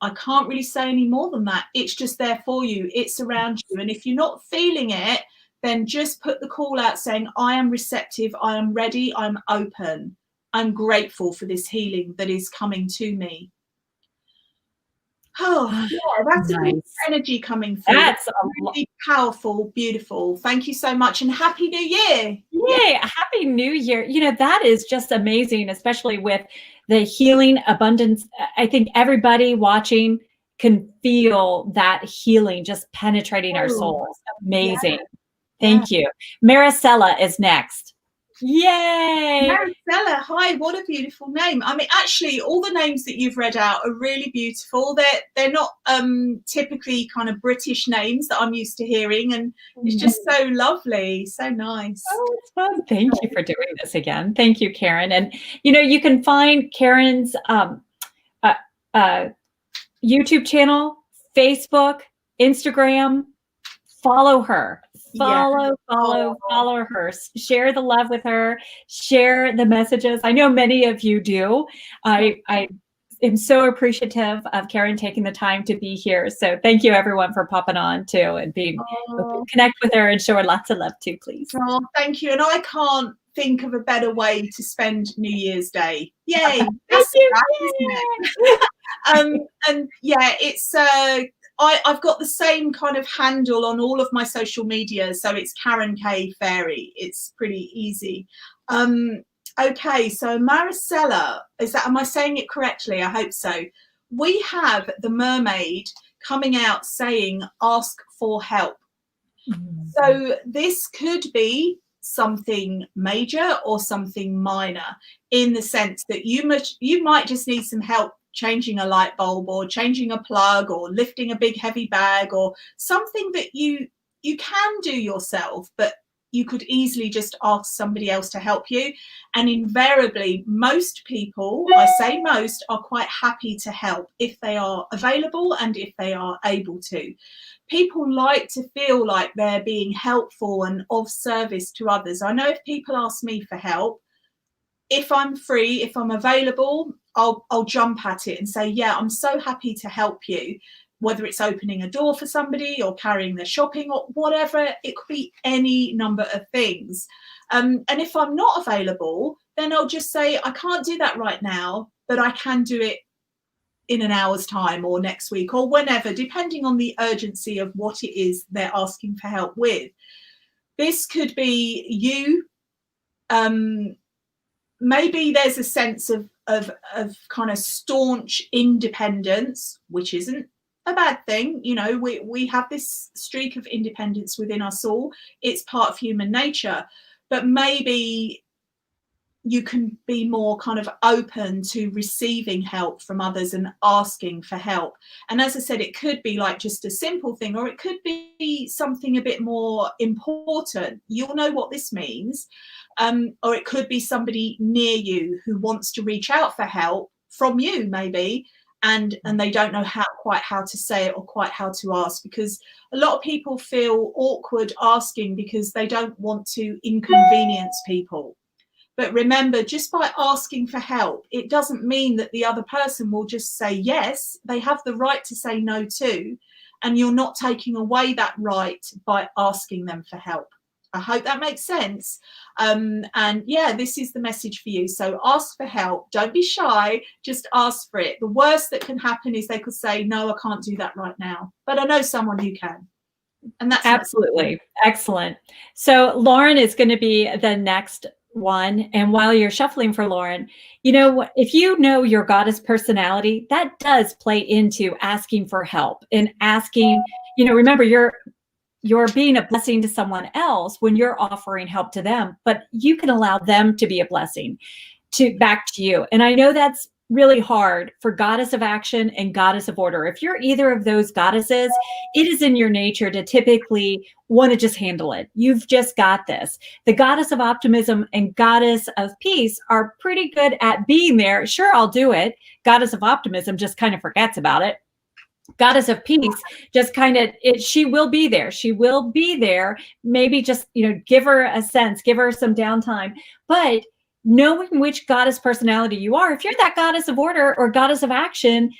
I can't really say any more than that. It's just there for you. It's around you. And if you're not feeling it, then just put the call out saying, I am receptive. I am ready. I'm open. I'm grateful for this healing that is coming to me. Oh, yeah, that's nice. Energy coming through. That's really powerful, beautiful. Thank you so much and Happy New Year. Yay, Happy New Year. You know, that is just amazing, especially with the healing abundance. I think everybody watching can feel that healing just penetrating our souls. Amazing. Yeah. Thank you. Maricela is next. Yay! Maricela, hi, what a beautiful name. I mean, actually, all the names that you've read out are really beautiful. They're not typically kind of British names that I'm used to hearing, and it's just so lovely, so nice. Oh, it's fun. Thank you for doing this again. Thank you, Karen. And, you know, you can find Karen's YouTube channel, Facebook, Instagram. Follow her. Follow her. Share the love with her. Share the messages. I know many of you do. I am so appreciative of Karen taking the time to be here. So thank you everyone for popping on too and being connect with her and show her lots of love too, please. Oh, thank you. And I can't think of a better way to spend New Year's Day. Yay! Thank you. And yeah, it's I've got the same kind of handle on all of my social media, so it's Karen K Fairy. It's pretty easy. Okay, so Maricela, am I saying it correctly? I hope so. We have the mermaid coming out saying, ask for help. So this could be something major or something minor, in the sense that you might just need some help changing a light bulb or changing a plug or lifting a big heavy bag, or something that you can do yourself, but you could easily just ask somebody else to help you. And invariably, most people, I say most, are quite happy to help if they are available and if they are able to. People like to feel like they're being helpful and of service to others. I know if people ask me for help, if I'm free, if I'm available, I'll jump at it and say, yeah, I'm so happy to help you, whether it's opening a door for somebody or carrying their shopping or whatever. It could be any number of things. And if I'm not available, then I'll just say, I can't do that right now, but I can do it in an hour's time or next week or whenever, depending on the urgency of what it is they're asking for help with. This could be you. Maybe there's a sense of kind of staunch independence, which isn't a bad thing. You know, we have this streak of independence within us all. It's part of human nature. But maybe you can be more kind of open to receiving help from others and asking for help. And as I said, it could be like just a simple thing, or it could be something a bit more important. You'll know what this means. Or it could be somebody near you who wants to reach out for help from you, maybe, and they don't know quite how to say it or quite how to ask, because a lot of people feel awkward asking because they don't want to inconvenience people. But remember, just by asking for help, it doesn't mean that the other person will just say yes. They have the right to say no too, and you're not taking away that right by asking them for help. I hope that makes sense. And yeah, this is the message for you. So ask for help. Don't be shy. Just ask for it. The worst that can happen is they could say, no, I can't do that right now, but I know someone who can. And that's absolutely excellent. So Lauren is going to be the next one. And while you're shuffling for Lauren, you know, if you know your goddess personality, that does play into asking for help and asking, you know, remember you're being a blessing to someone else when you're offering help to them, but you can allow them to be a blessing back to you. And I know that's really hard for goddess of action and goddess of order. If you're either of those goddesses, it is in your nature to typically want to just handle it. You've just got this. The goddess of optimism and goddess of peace are pretty good at being there. Sure, I'll do it. Goddess of optimism just kind of forgets about it. Goddess of peace just kind of, she will be there. She will be there. Maybe just, you know, give her a sense, give her some downtime. But knowing which goddess personality you are, if you're that goddess of order or goddess of action,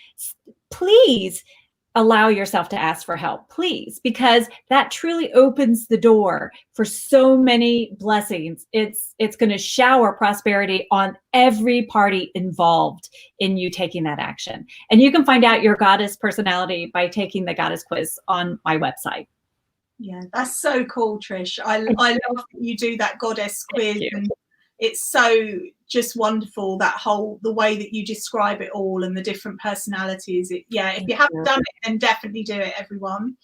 please allow yourself to ask for help, please, because that truly opens the door for so many blessings. It's going to shower prosperity on every party involved in you taking that action. And you can find out your goddess personality by taking the goddess quiz on my website. Yeah, that's so cool, Trish. I love that you do that goddess quiz. And it's so just wonderful, the way that you describe it all and the different personalities. If you haven't done it, then definitely do it, everyone.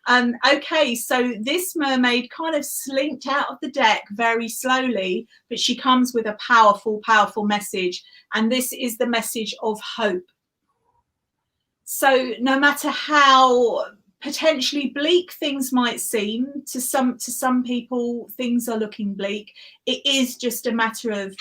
Okay, so this mermaid kind of slinked out of the deck very slowly, but she comes with a powerful, powerful message. And this is the message of hope. So no matter how potentially bleak things might seem to some people, things are looking bleak. It is just a matter of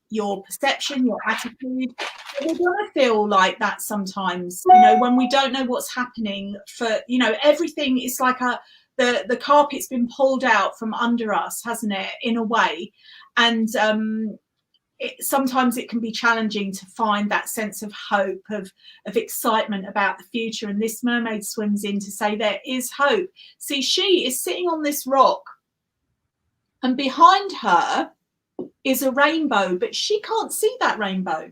your perception, your attitude. We're going to feel like that sometimes, you know, when we don't know what's happening. For, you know, everything is like the carpet's been pulled out from under us, hasn't it, in a way. And sometimes it can be challenging to find that sense of hope, of excitement about the future. And this mermaid swims in to say there is hope. See, she is sitting on this rock, and behind her is a rainbow, but she can't see that rainbow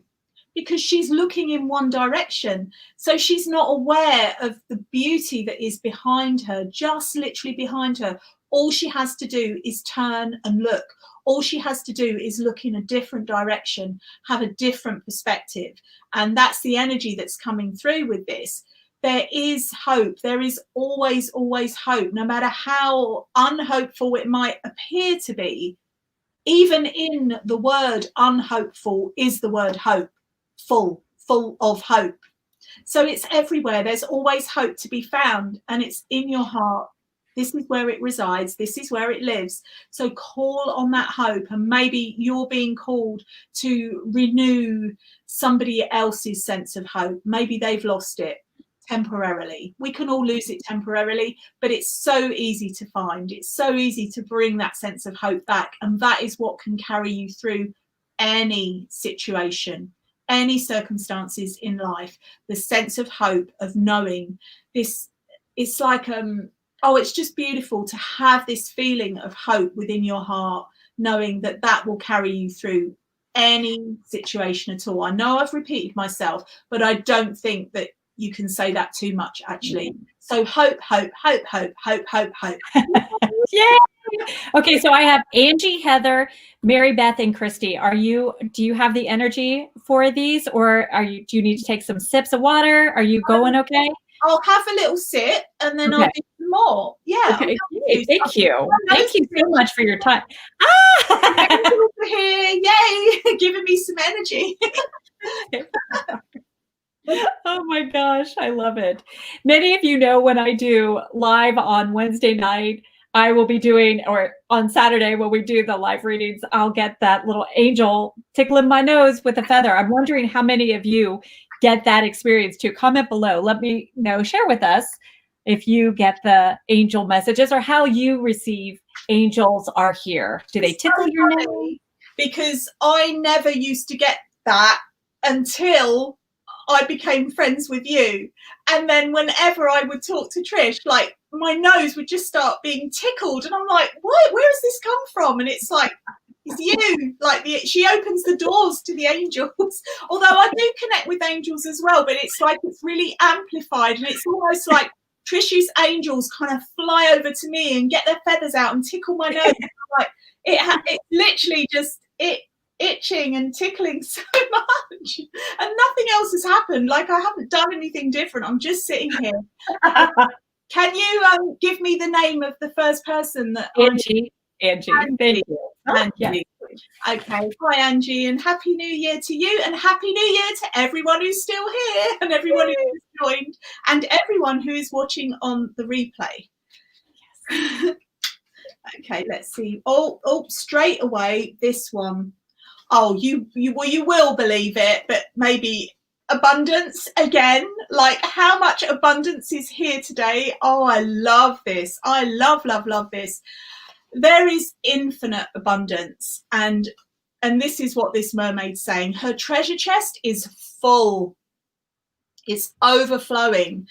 because she's looking in one direction. So she's not aware of the beauty that is behind her, just literally behind her. All she has to do is turn and look. All she has to do is look in a different direction, have a different perspective. And that's the energy that's coming through with this. There is hope. There is always, always hope, no matter how unhopeful it might appear to be. Even in the word unhopeful is the word hope, full of hope. So it's everywhere. There's always hope to be found, and it's in your heart. This is where it resides. This is where it lives. So call on that hope, and maybe you're being called to renew somebody else's sense of hope. Maybe they've lost it temporarily. We can all lose it temporarily, but it's so easy to find. It's so easy to bring that sense of hope back, and that is what can carry you through any situation, any circumstances in life, the sense of hope, of knowing this. It's like it's just beautiful to have this feeling of hope within your heart, knowing that that will carry you through any situation at all. I know I've repeated myself, but I don't think that you can say that too much, actually. So hope, hope, hope, hope, hope, hope, hope. Yay! Okay, so I have Angie, Heather, Mary Beth, and Christy. Do you have the energy for these, or do you need to take some sips of water? Are you going okay? I'll have a little sip and then I'll do some more. Yeah. Okay. Thank you. Thank you so much for your time. Here, yay, giving me some energy. Oh my gosh, I love it. Many of you know when I do live on Wednesday night, I will be doing, or on Saturday when we do the live readings, I'll get that little angel tickling my nose with a feather. I'm wondering how many of you get that experience too. Comment below. Let me know. Share with us if you get the angel messages or how you receive angels are here. Do they tickle your nose? Because I never used to get that until I became friends with you. And then whenever I would talk to Trish, like my nose would just start being tickled. And I'm like, what? Where has this come from? And it's like, it's you. Like she opens the doors to the angels. Although I do connect with angels as well, but it's like it's really amplified. And it's almost like Trish's angels kind of fly over to me and get their feathers out and tickle my nose. Like it literally just itching and tickling so much, and nothing else has happened. Like I haven't done anything different. I'm just sitting here. Can you give me the name of the first person that Angie. Thank you. Angie. Yes. Okay. Hi, Angie, and Happy New Year to you, and Happy New Year to everyone who's still here, and everyone who's joined, and everyone who is watching on the replay. Yes. Okay, let's see. Oh, straight away, this one. Oh, you will believe it, but maybe abundance again. Like how much abundance is here today. Oh, I love this. I love this. There is infinite abundance, and this is what this mermaid's saying. Her treasure chest is full. It's overflowing.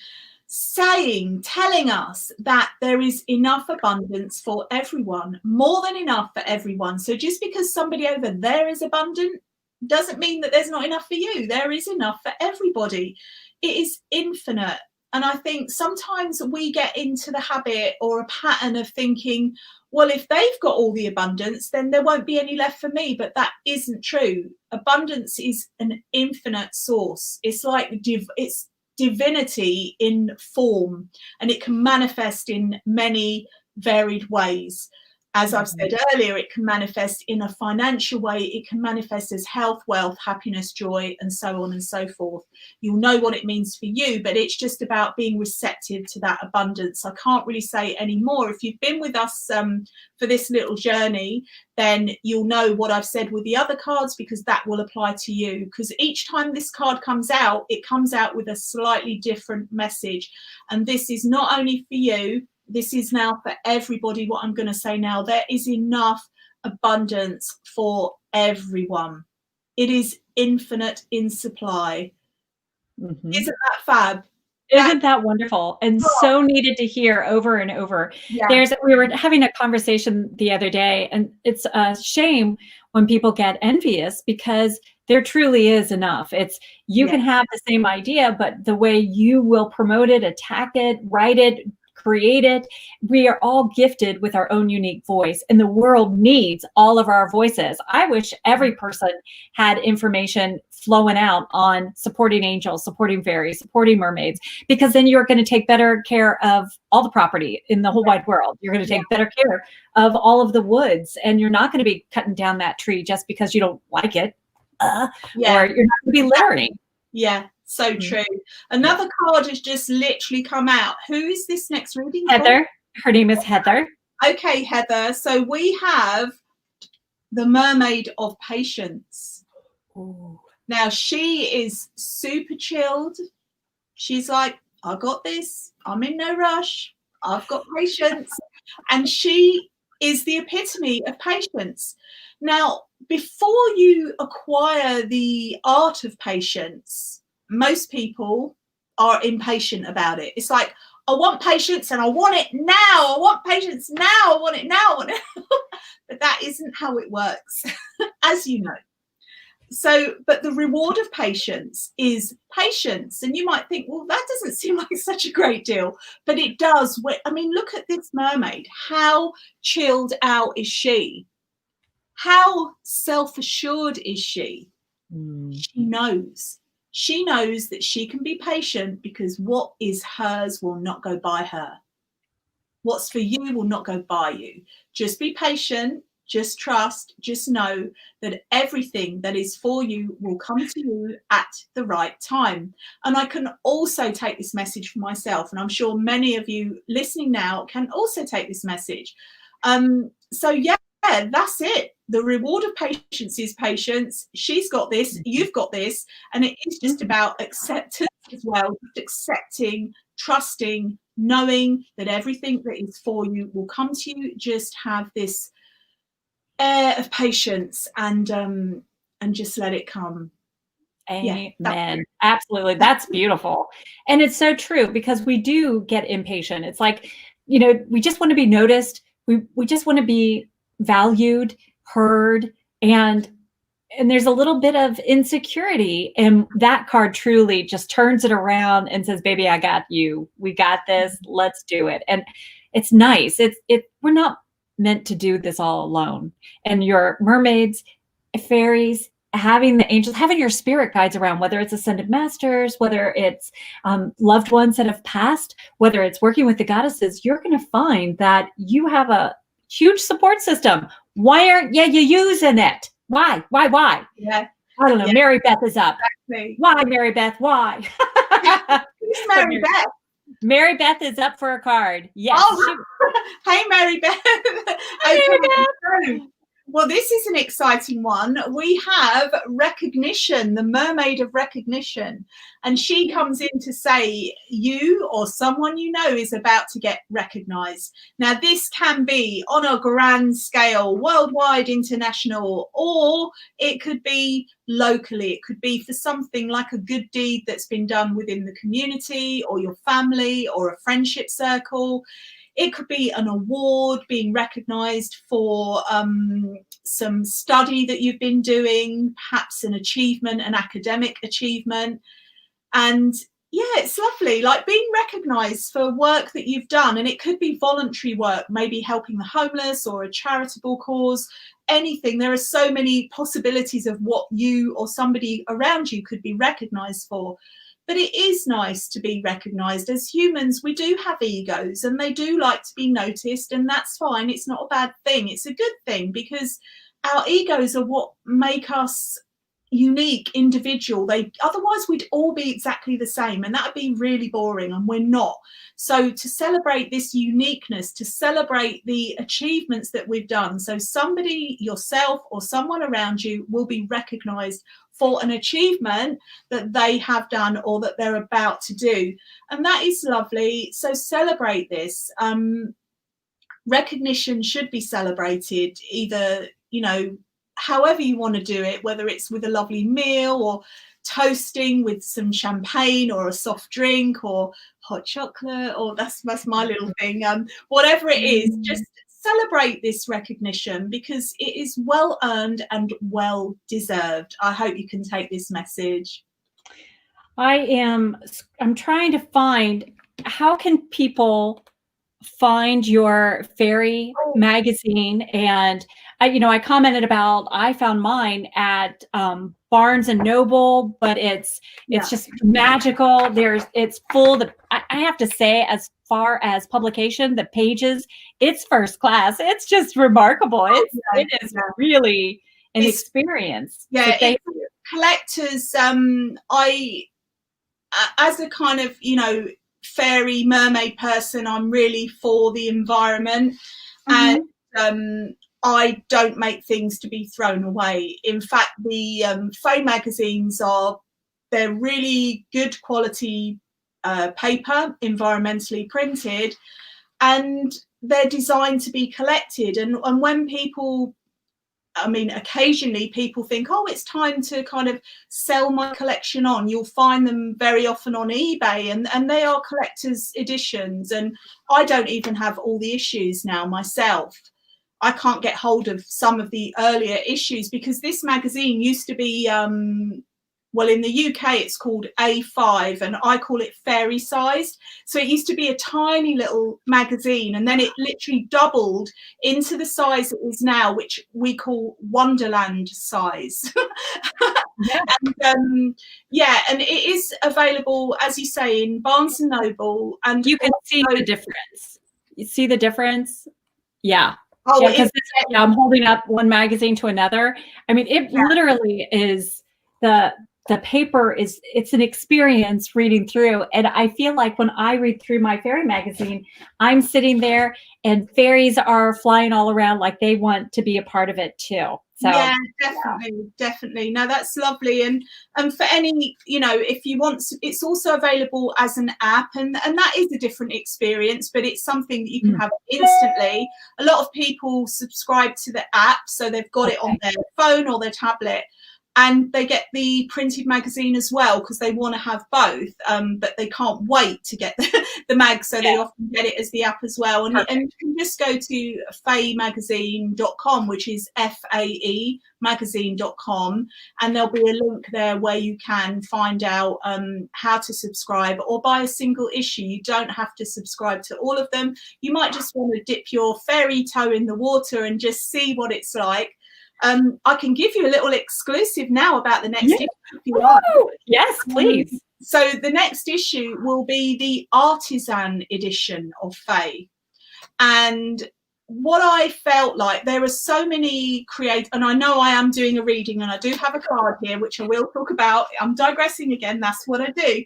Telling us that there is enough abundance for everyone, more than enough for everyone. So just because somebody over there is abundant doesn't mean that there's not enough for you. There is enough for everybody. It is infinite. And I think sometimes we get into the habit or a pattern of thinking, well, if they've got all the abundance, then there won't be any left for me. But that isn't true. Abundance is an infinite source. It's like it's divinity in form, and it can manifest in many varied ways. As I've said earlier, it can manifest in a financial way, it can manifest as health, wealth, happiness, joy, and so on and so forth. You'll know what it means for you, but it's just about being receptive to that abundance. I can't really say any more. If you've been with us for this little journey, then you'll know what I've said with the other cards, because that will apply to you. Because each time this card comes out, it comes out with a slightly different message. And this is not only for you, this is now for everybody. What I'm going to say now, there is enough abundance for everyone. It is infinite in supply. Isn't that fab? Isn't that wonderful and so needed to hear over and over? Yeah. We were having a conversation the other day, and it's a shame when people get envious, because there truly is enough. It's you can have the same idea, but the way you will promote it, attack it, write it, create it, we are all gifted with our own unique voice, and the world needs all of our voices. I wish every person had information flowing out on supporting angels, supporting fairies, supporting mermaids, because then you're going to take better care of all the property in the whole wide world. You're going to take better care of all of the woods, and you're not going to be cutting down that tree just because you don't like it, or you're not going to be littering. Yeah. So true. Another card has just literally come out. Who is this next reading? Heather. Her name is Heather. Okay, Heather. So we have the Mermaid of Patience. Ooh. Now she is super chilled. She's like, I got this. I'm in no rush. I've got patience. And she is the epitome of patience. Now, before you acquire the art of patience, most people are impatient about it. It's like, I want patience and I want it now. I want patience now. I want it now. I want it. But that isn't how it works, as you know. So, but the reward of patience is patience. And you might think, well, that doesn't seem like such a great deal, but it does. I mean, look at this mermaid. How chilled out is she? How self-assured is she? She knows. She knows that she can be patient because what is hers will not go by her. What's for you will not go by you. Just be patient. Just trust, just know that everything that is for you will come to you at the right time. And I can also take this message for myself, and I'm sure many of you listening now can also take this message. So yeah, that's it. The reward of patience is patience. She's got this, you've got this, and it is just about acceptance as well, just accepting, trusting, knowing that everything that is for you will come to you. Just have this air of patience and just let it come. Amen. Yeah, absolutely. That's beautiful. And it's so true, because we do get impatient. It's like, you know, we just want to be noticed. We just want to be valued, heard, and there's a little bit of insecurity, and that card truly just turns it around and says, baby, I got you. We got this. Let's do it. And it's nice. We're not meant to do this all alone. And your mermaids, fairies, having the angels, having your spirit guides around, whether it's ascended masters, whether it's loved ones that have passed, whether it's working with the goddesses, you're going to find that you have a huge support system. Why aren't you using it? Why? Yeah. I don't know. Yeah. Mary Beth is up. Exactly. Why, Mary Beth? Why? Who's Mary Beth? Mary Beth is up for a card. Yes. Oh, hey, Mary Beth. Hey, Mary Beth. Well, this is an exciting one. We have recognition, the mermaid of recognition. And she comes in to say you or someone you know is about to get recognized. Now, this can be on a grand scale, worldwide, international, or it could be locally. It could be for something like a good deed that's been done within the community or your family or a friendship circle. It could be an award, being recognised for some study that you've been doing, perhaps an achievement, an academic achievement. And yeah, it's lovely, like being recognised for work that you've done. And it could be voluntary work, maybe helping the homeless or a charitable cause, anything. There are so many possibilities of what you or somebody around you could be recognised for. But it is nice to be recognised. As humans, we do have egos and they do like to be noticed, and that's fine. It's not a bad thing. It's a good thing, because our egos are what make us unique, individual. Otherwise we'd all be exactly the same, and that would be really boring, and we're not. So to celebrate this uniqueness, to celebrate the achievements that we've done, so somebody, yourself or someone around you, will be recognised for an achievement that they have done or that they're about to do. And that is lovely. So celebrate this. Recognition should be celebrated, either, you know, however you want to do it, whether it's with a lovely meal or toasting with some champagne or a soft drink or hot chocolate, or that's my little thing. Whatever it is, just celebrate this recognition, because it is well earned and well deserved. I hope you can take this message. I'm trying to find, how can people find your fairy magazine? And I commented about, I found mine at Barnes and Noble, but it's just magical. It's full. I have to say, as far as publication, the pages, it's first class. It's just remarkable. It is really an experience. Yeah, so collectors. I, as a kind of, fairy mermaid person, I'm really for the environment, and I don't make things to be thrown away. In fact, the foam magazines they're really good quality paper, environmentally printed, and they're designed to be collected. And when people, I mean, occasionally people think, oh, it's time to kind of sell my collection on. You'll find them very often on eBay, and they are collector's editions. And I don't even have all the issues now myself. I can't get hold of some of the earlier issues, because this magazine used to be, well, in the UK it's called A5, and I call it fairy sized. So it used to be a tiny little magazine, and then it literally doubled into the size it is now, which we call Wonderland size. Yeah. And and it is available, as you say, in Barnes and Noble, and you can see the difference. You see the difference? Yeah. Oh, yeah, because I'm holding up one magazine to another. I mean, it literally is the paper is, it's an experience reading through. And I feel like when I read through my fairy magazine, I'm sitting there and fairies are flying all around like they want to be a part of it too. So yeah, definitely. No, that's lovely. And for any, you know, if you want to, it's also available as an app, and that is a different experience, but it's something that you can have instantly. A lot of people subscribe to the app, so they've got it on their phone or their tablet, and they get the printed magazine as well, because they want to have both, but they can't wait to get the mag, so they often get it as the app as well. And you can just go to faemagazine.com, which is FAE magazine.com, and there'll be a link there where you can find out how to subscribe or buy a single issue. You don't have to subscribe to all of them. You might just want to dip your fairy toe in the water and just see what it's like. I can give you a little exclusive now about the next issue, if you like. Yes, please. So the next issue will be the artisan edition of Fae. And what I felt like, there are so many and I know I am doing a reading, and I do have a card here, which I will talk about. I'm digressing again, that's what I do.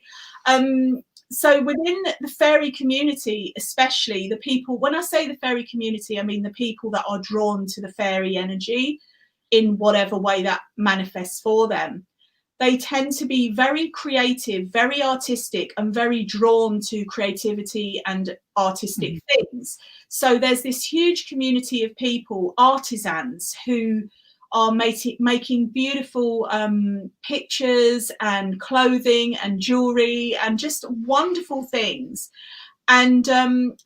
So within the fairy community, especially the people, when I say the fairy community, I mean the people that are drawn to the fairy energy in whatever way that manifests for them. They tend to be very creative, very artistic, and very drawn to creativity and artistic things. So there's this huge community of people, artisans, who are making beautiful pictures and clothing and jewelry and just wonderful things. And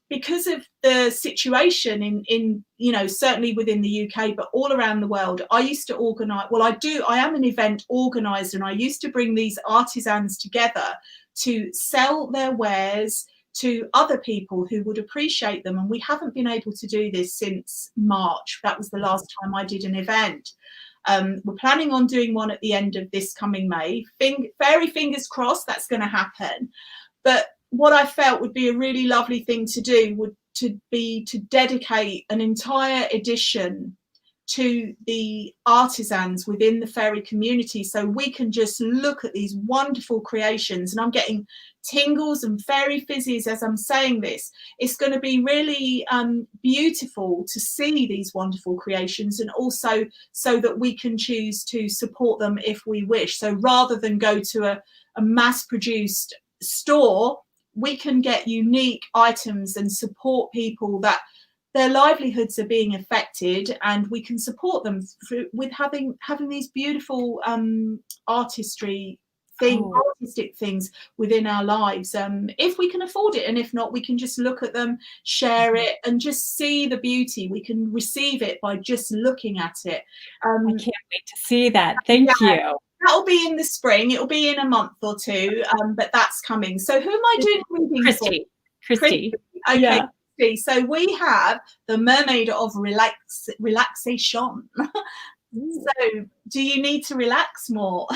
because of the situation in you know, certainly within the UK, but all around the world, I used to organise, well, I am an event organiser, and I used to bring these artisans together to sell their wares to other people who would appreciate them. And we haven't been able to do this since March. That was the last time I did an event. We're planning on doing one at the end of this coming May. Fairy fingers crossed that's going to happen. But what I felt would be a really lovely thing to do would be to dedicate an entire edition to the artisans within the fairy community, so we can just look at these wonderful creations. And I'm getting tingles and fairy fizzes as I'm saying this. It's going to be really beautiful to see these wonderful creations, and also so that we can choose to support them if we wish. So rather than go to a mass-produced store, we can get unique items and support people that their livelihoods are being affected, and we can support them with having these beautiful artistic things within our lives, if we can afford it. And if not, we can just look at them, share it, and just see the beauty. We can receive it by just looking at it. I can't wait to see that. Thank you. That'll be in the spring. It'll be in a month or two, but that's coming. So who am I doing reading for? Christy. Okay. Yeah. So we have the Mermaid of Relaxation. So do you need to relax more?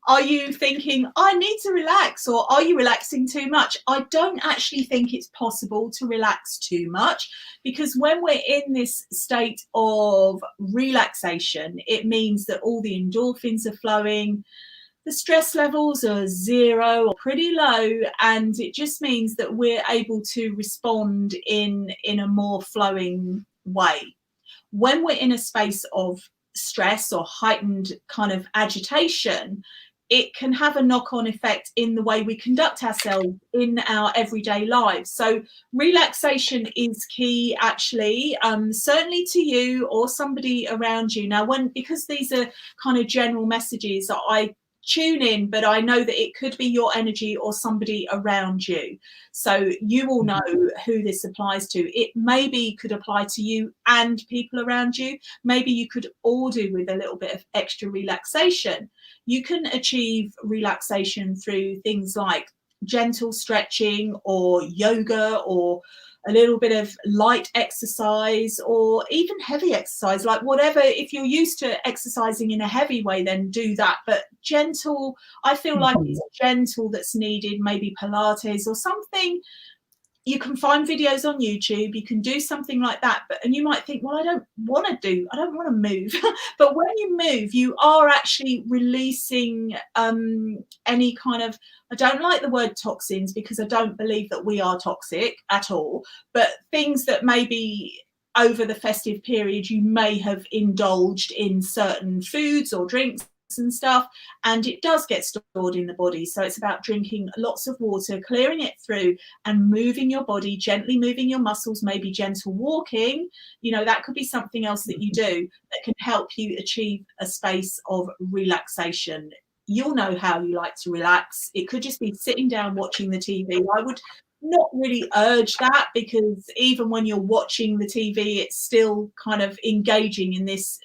Are you thinking, I need to relax, or are you relaxing too much? I don't actually think it's possible to relax too much, because when we're in this state of relaxation, it means that all the endorphins are flowing, the stress levels are zero or pretty low, and it just means that we're able to respond in a more flowing way. When we're in a space of stress or heightened kind of agitation, it can have a knock-on effect in the way we conduct ourselves in our everyday lives. So relaxation is key, actually, certainly to you or somebody around you. Now, because these are kind of general messages, I tune in, but I know that it could be your energy or somebody around you. So you will know who this applies to. It maybe could apply to you and people around you. Maybe you could all do with a little bit of extra relaxation. You can achieve relaxation through things like gentle stretching or yoga, or a little bit of light exercise, or even heavy exercise, like whatever. If you're used to exercising in a heavy way, then do that. But gentle, I feel like it's gentle that's needed, maybe Pilates or something. You can find videos on YouTube, you can do something like that. And you might think, well, I don't want to move. But when you move, you are actually releasing any kind of, I don't like the word toxins, because I don't believe that we are toxic at all, but things that maybe over the festive period you may have indulged in certain foods or drinks and stuff, and it does get stored in the body. So it's about drinking lots of water, clearing it through, and moving your body, gently moving your muscles, maybe gentle walking. That could be something else that you do that can help you achieve a space of relaxation. You'll know how you like to relax. It could just be sitting down watching the TV. I would not really urge that, because even when you're watching the TV, it's still kind of engaging in this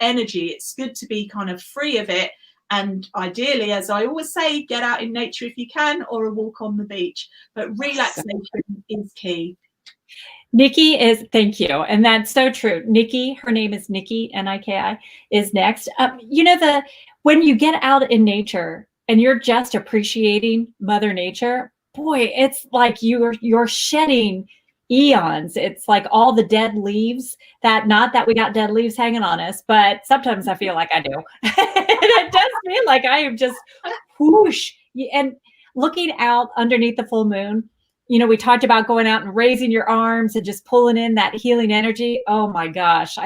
energy. It's good to be kind of free of it, and ideally, as I always say, get out in nature if you can, or a walk on the beach. But relaxation is key. Nikki thank you. And that's so true. Nikki, her name is Nikki, Niki, is next. When you get out in nature and you're just appreciating Mother Nature, boy, it's like you're shedding eons. It's like all the dead leaves, not that we got dead leaves hanging on us, but sometimes I feel like I do. It does feel like I am just whoosh. And looking out underneath the full moon, we talked about going out and raising your arms and just pulling in that healing energy. Oh my gosh.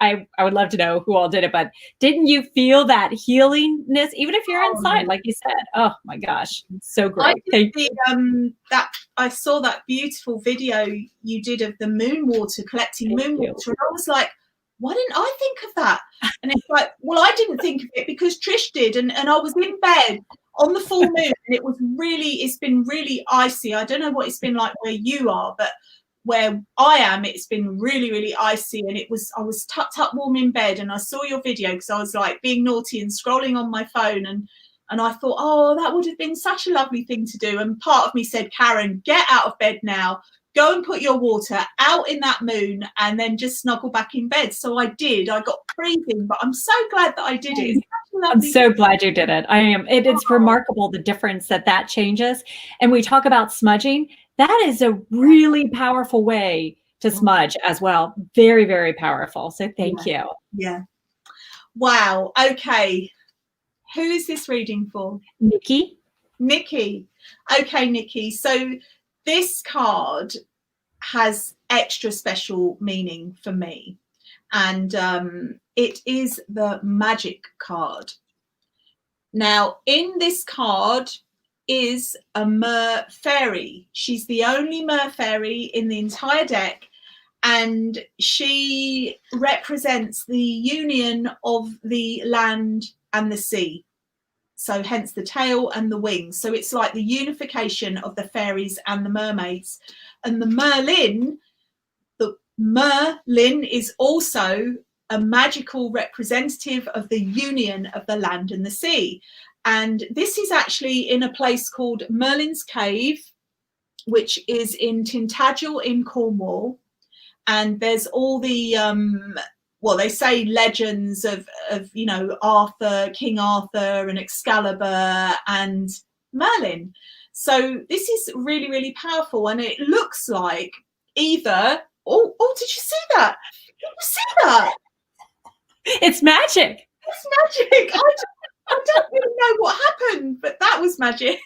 I would love to know who all did it, but didn't you feel that healingness, even if you're inside, like you said? Oh my gosh, so great. Thank you. I saw that beautiful video you did of the moon water, collecting moon water, and I was like, why didn't I think of that? And it's like, well, I didn't think of it because Trish did, and I was in bed on the full moon, and it's been really icy. I don't know what it's been like where you are, but where I am, it's been really, really icy, and I was tucked up warm in bed, and I saw your video because I was like being naughty and scrolling on my phone, and I thought, oh, that would have been such a lovely thing to do. And part of me said, Karen, get out of bed now, go and put your water out in that moon, and then just snuggle back in bed. So I did. I got freezing, but I'm so glad that I did it. I'm so glad you did it. I am. It's remarkable the difference that changes. And we talk about smudging. That is a really powerful way to smudge as well. Very, very powerful. So thank you. Yeah. Wow. Okay. Who is this reading for? Nikki. Nikki. Okay, Nikki. So this card has extra special meaning for me. And it is the magic card. Now, in this card is a mer fairy. She's the only mer fairy in the entire deck, and she represents the union of the land and the sea. So hence the tail and the wings. So it's like the unification of the fairies and the mermaids. And the Merlin is also a magical representative of the union of the land and the sea. And this is actually in a place called Merlin's Cave, which is in Tintagel in Cornwall. And there's all the, they say legends of Arthur, King Arthur and Excalibur and Merlin. So this is really, really powerful. And it looks like either, did you see that? Did you see that? It's magic. It's magic. I don't really know what happened, but that was magic.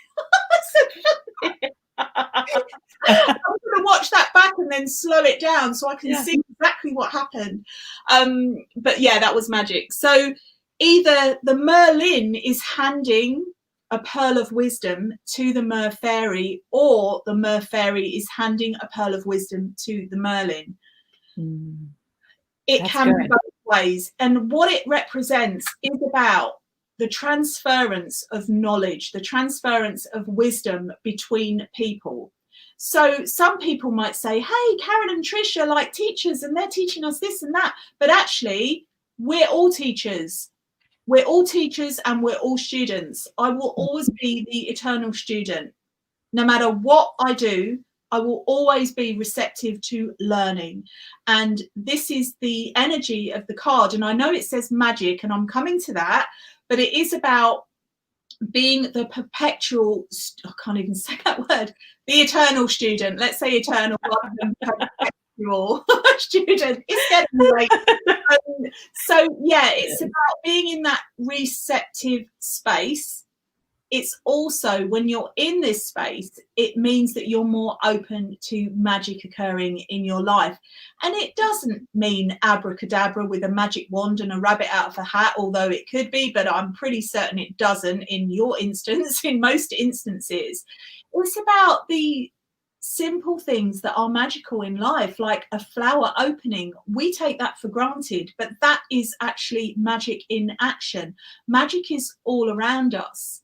I'm going to watch that back and then slow it down so I can see exactly what happened. But yeah, that was magic. So either the Merlin is handing a pearl of wisdom to the Mer Fairy, or the Mer Fairy is handing a pearl of wisdom to the Merlin. It can be both ways. And what it represents is about the transference of knowledge, the transference of wisdom between people. So some people might say, hey, Karen and Trish are like teachers and they're teaching us this and that. But actually, we're all teachers. We're all teachers and we're all students. I will always be the eternal student. No matter what I do, I will always be receptive to learning. And this is the energy of the card. And I know it says magic, and I'm coming to that, but it is about being the perpetual, I can't even say that word, the eternal student. Let's say eternal rather than perpetual student. It's getting late. So yeah, it's about being in that receptive space. It's also, when you're in this space, it means that you're more open to magic occurring in your life. And it doesn't mean abracadabra with a magic wand and a rabbit out of a hat, although it could be, but I'm pretty certain it doesn't in your instance, in most instances. It's about the simple things that are magical in life, like a flower opening. We take that for granted, but that is actually magic in action. Magic is all around us.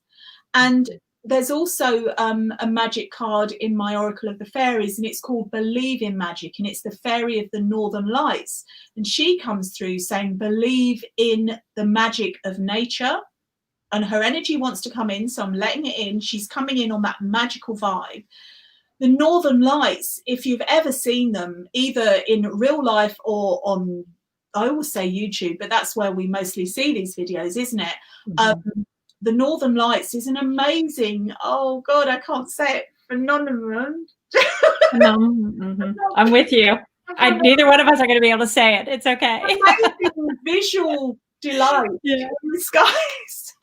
And there's also a magic card in my Oracle of the Fairies, and it's called Believe in Magic, and it's the Fairy of the Northern Lights. And she comes through saying, believe in the magic of nature. And her energy wants to come in, so I'm letting it in. She's coming in on that magical vibe. The Northern Lights, if you've ever seen them, either in real life or on, I always say YouTube, but that's where we mostly see these videos, isn't it? Mm-hmm. The Northern Lights is an amazing, oh God, I can't say it, phenomenon. Mm-hmm. I'm with you. Neither one of us are going to be able to say it. It's okay. Amazing visual delight in the skies.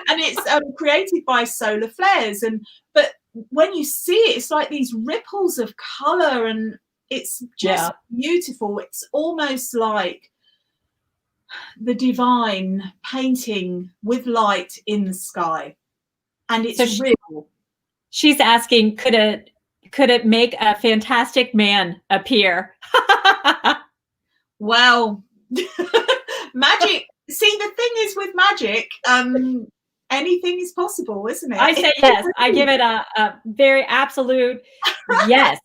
And it's created by solar flares. But when you see it, it's like these ripples of color, and it's just beautiful. It's almost like the divine painting with light in the sky, and it's so real. She's asking, could it make a fantastic man appear? Well, magic. See, the thing is with magic, anything is possible, isn't it? I say yes. I give it a very absolute yes.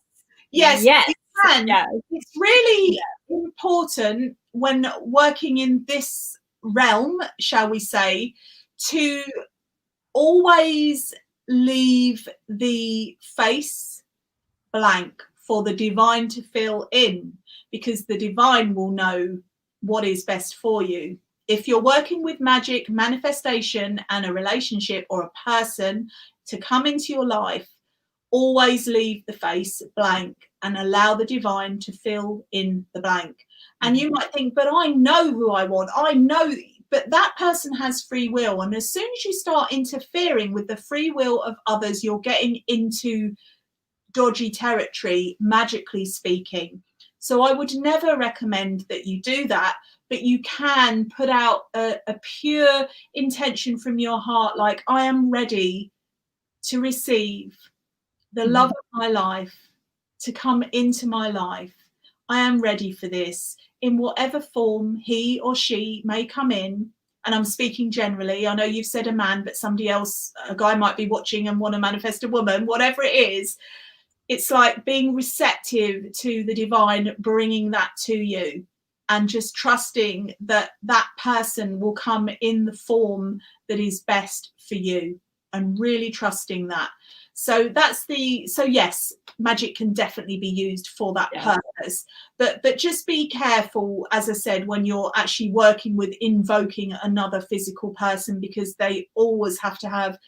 Yes. It can. Yeah. It's really important when working in this realm, shall we say, to always leave the face blank for the divine to fill in, because the divine will know what is best for you. If you're working with magic, manifestation, and a relationship or a person to come into your life, always leave the face blank and allow the divine to fill in the blank. And you might think, but I know who I want. I know, but that person has free will. And as soon as you start interfering with the free will of others, you're getting into dodgy territory, magically speaking. So I would never recommend that you do that, but you can put out a pure intention from your heart, like, I am ready to receive the love of my life to come into my life. I am ready for this in whatever form he or she may come in. And I'm speaking generally. I know you've said a man, but somebody else, a guy might be watching and want to manifest a woman, whatever it is. It's like being receptive to the divine, bringing that to you, and just trusting that that person will come in the form that is best for you, and really trusting that. So yes, magic can definitely be used for that purpose, but just be careful, as I said, when you're actually working with invoking another physical person, because they always have to have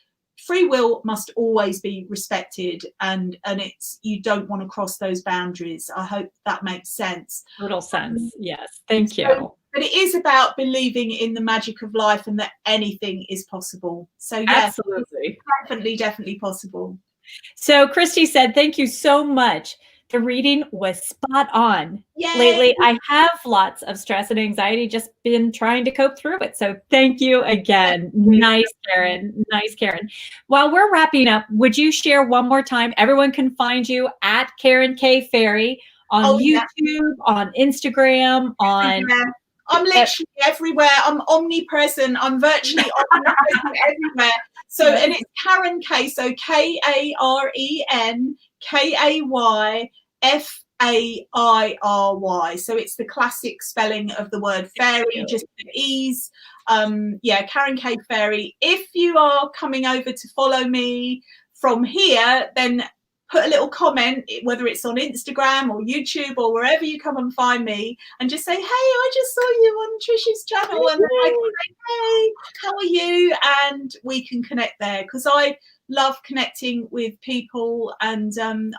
free will, must always be respected, and it's, you don't want to cross those boundaries. I hope that makes sense. Total sense. Yes, thank you. But it is about believing in the magic of life and that anything is possible. So yes, absolutely, definitely possible. So Christy said, thank you so much. The reading was spot on. Yay. Lately, I have lots of stress and anxiety, just been trying to cope through it. So thank you again. Nice, Karen. Nice, Karen. While we're wrapping up, would you share one more time? Everyone can find you at Karen K. Fairy on YouTube, on Instagram, on... I'm literally everywhere. I'm omnipresent. I'm virtually omnipresent everywhere. So, and it's Karen K. So KarenKayFairy. So it's the classic spelling of the word fairy, just with ease. Karen K. Fairy. If you are coming over to follow me from here, then put a little comment, whether it's on Instagram or YouTube or wherever you come and find me, and just say, hey, I just saw you on Trish's channel, and I can say, hey, how are you? And we can connect there, because I love connecting with people, and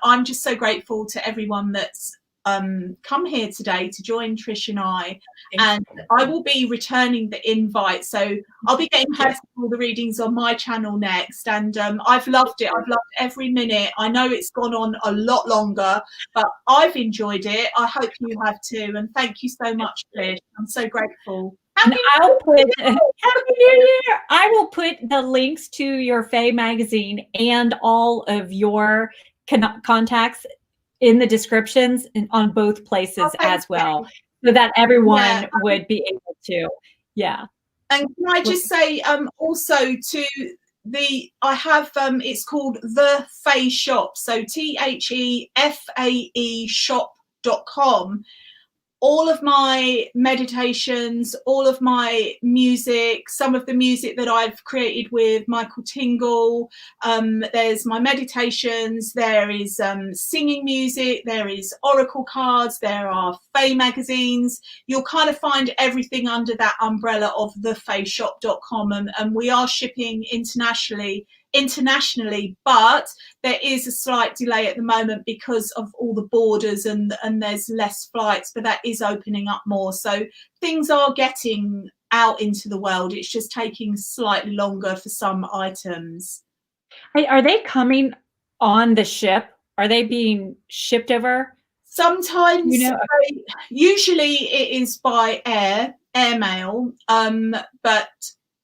I'm just so grateful to everyone that's come here today to join Trish and I. And I will be returning the invite, so I'll be getting back to all the readings on my channel next. And I've loved it. I've loved every minute. I know it's gone on a lot longer, but I've enjoyed it. I hope you have too. And thank you so much, Trish. I'm so grateful. And I'll put Happy New Year. I will put the links to your Fae magazine and all of your contacts in the descriptions and on both places as well, so that everyone would be able to. Yeah. And can I just say also to I have it's called The Fae Shop, so THEFAE shop.com. All of my meditations, all of my music, some of the music that I've created with Michael Tingle, there's my meditations, there is singing music, there is oracle cards, there are Fae magazines. You'll kind of find everything under that umbrella of thefayshop.com, and we are shipping internationally, but there is a slight delay at the moment because of all the borders, and there's less flights, but that is opening up more. So things are getting out into the world. It's just taking slightly longer for some items. Are they coming on the ship? Are they being shipped over? Sometimes, usually it is by airmail, but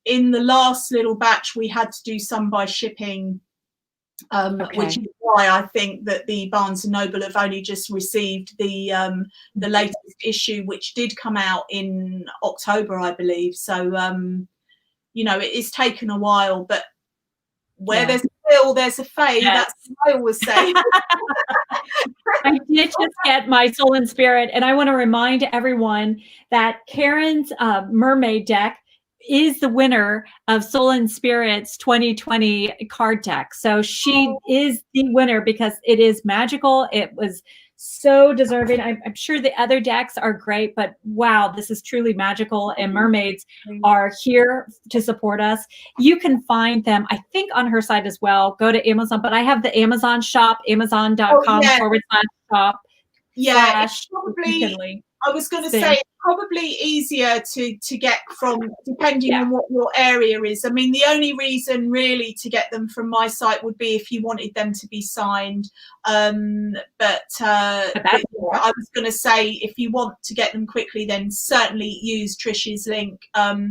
in the last little batch, we had to do some by shipping, which is why I think that the Barnes & Noble have only just received the latest issue, which did come out in October, I believe. So, it is taken a while, but where there's a will, there's a Fae. That's what I always say. I did just get my Soul and Spirit, and I want to remind everyone that Karen's mermaid deck is the winner of Soul and Spirit's 2020 card deck. So she is the winner because it is magical. It was so deserving. I'm sure the other decks are great, but wow, this is truly magical. And mermaids are here to support us. You can find them, I think, on her site as well. Go to Amazon, but I have the Amazon shop, amazon.com/shop. Yeah, it's probably, I was going to say, it's probably easier to get from, depending on what your area is. I mean, the only reason really to get them from my site would be if you wanted them to be signed. But I was going to say, if you want to get them quickly, then certainly use Trish's link. Are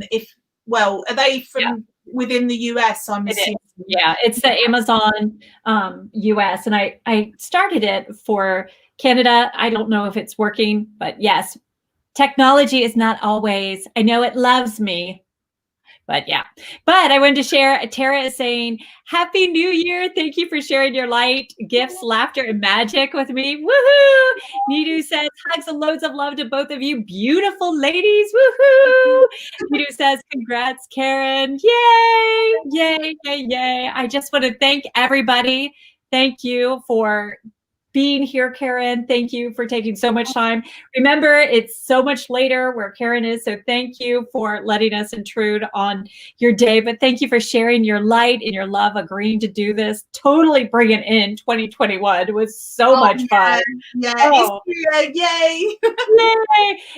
they from within the US? I'm assuming. Yeah, it's the Amazon US, and I started it for Canada. I don't know if it's working, but yes, technology is not always, I know it loves me, but yeah. But I wanted to share, Tara is saying, Happy New Year. Thank you for sharing your light, gifts, laughter, and magic with me. Woohoo! Nidu says, hugs and loads of love to both of you beautiful ladies. Woohoo! Nidu says, congrats, Karen. Yay! Yay, yay, yay. I just want to thank everybody. Thank you for being here, Karen. Thank you for taking so much time. Remember, it's so much later where Karen is, so thank you for letting us intrude on your day, but thank you for sharing your light and your love, agreeing to do this, totally bringing in 2021. It was so much fun. Yay. Yay.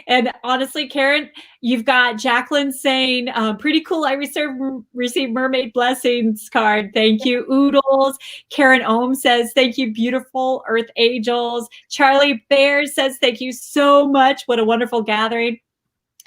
And honestly, Karen, you've got Jacqueline saying, pretty cool, I received Mermaid Blessings card. Thank you. Oodles. Karen Ohm says, thank you, beautiful Earth earth angels. Charlie Bear says, thank you so much. What a wonderful gathering.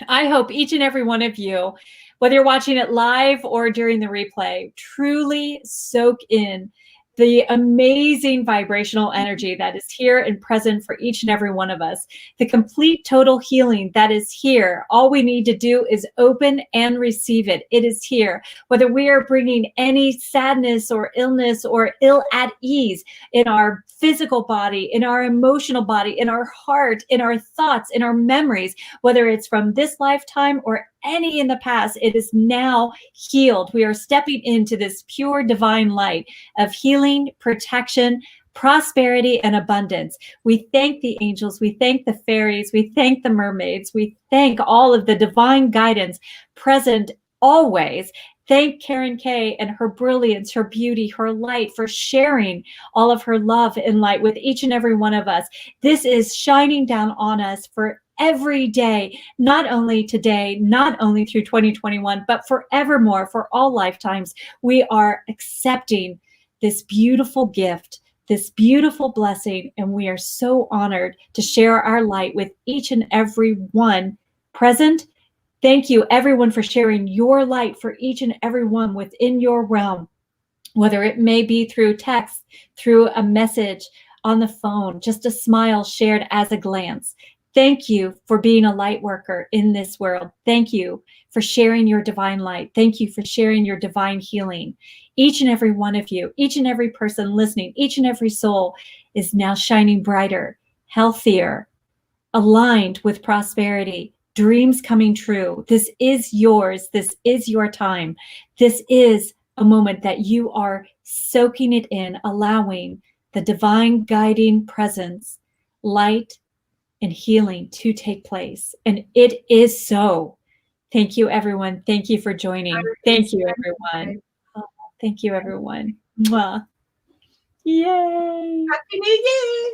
I hope each and every one of you, whether you're watching it live or during the replay, truly soak in the amazing vibrational energy that is here and present for each and every one of us. The complete total healing that is here. All we need to do is open and receive it. It is here. Whether we are bringing any sadness or illness or ill at ease in our physical body, in our emotional body, in our heart, in our thoughts, in our memories, whether it's from this lifetime or any in the past, it is now healed. We are stepping into this pure divine light of healing, protection, prosperity, and abundance. We thank the angels. We thank the fairies. We thank the mermaids. We thank all of the divine guidance present always. Thank Karen Kay and her brilliance, her beauty, her light for sharing all of her love and light with each and every one of us. This is shining down on us for every day, not only today, not only through 2021, but forevermore, for all lifetimes. We are accepting this beautiful gift, this beautiful blessing, and we are so honored to share our light with each and every one present. Thank you, everyone, for sharing your light for each and every one within your realm, whether it may be through text, through a message on the phone, just a smile shared as a glance. Thank you for being a light worker in this world. Thank you for sharing your divine light. Thank you for sharing your divine healing. Each and every one of you, each and every person listening, each and every soul is now shining brighter, healthier, aligned with prosperity, dreams coming true. This is yours. This is your time. This is a moment that you are soaking it in, allowing the divine guiding presence, light, and healing to take place. And it is so. Thank you, everyone. Thank you for joining. Thank you, everyone. Oh, thank you, everyone. Mwah. Yay. Happy New Year.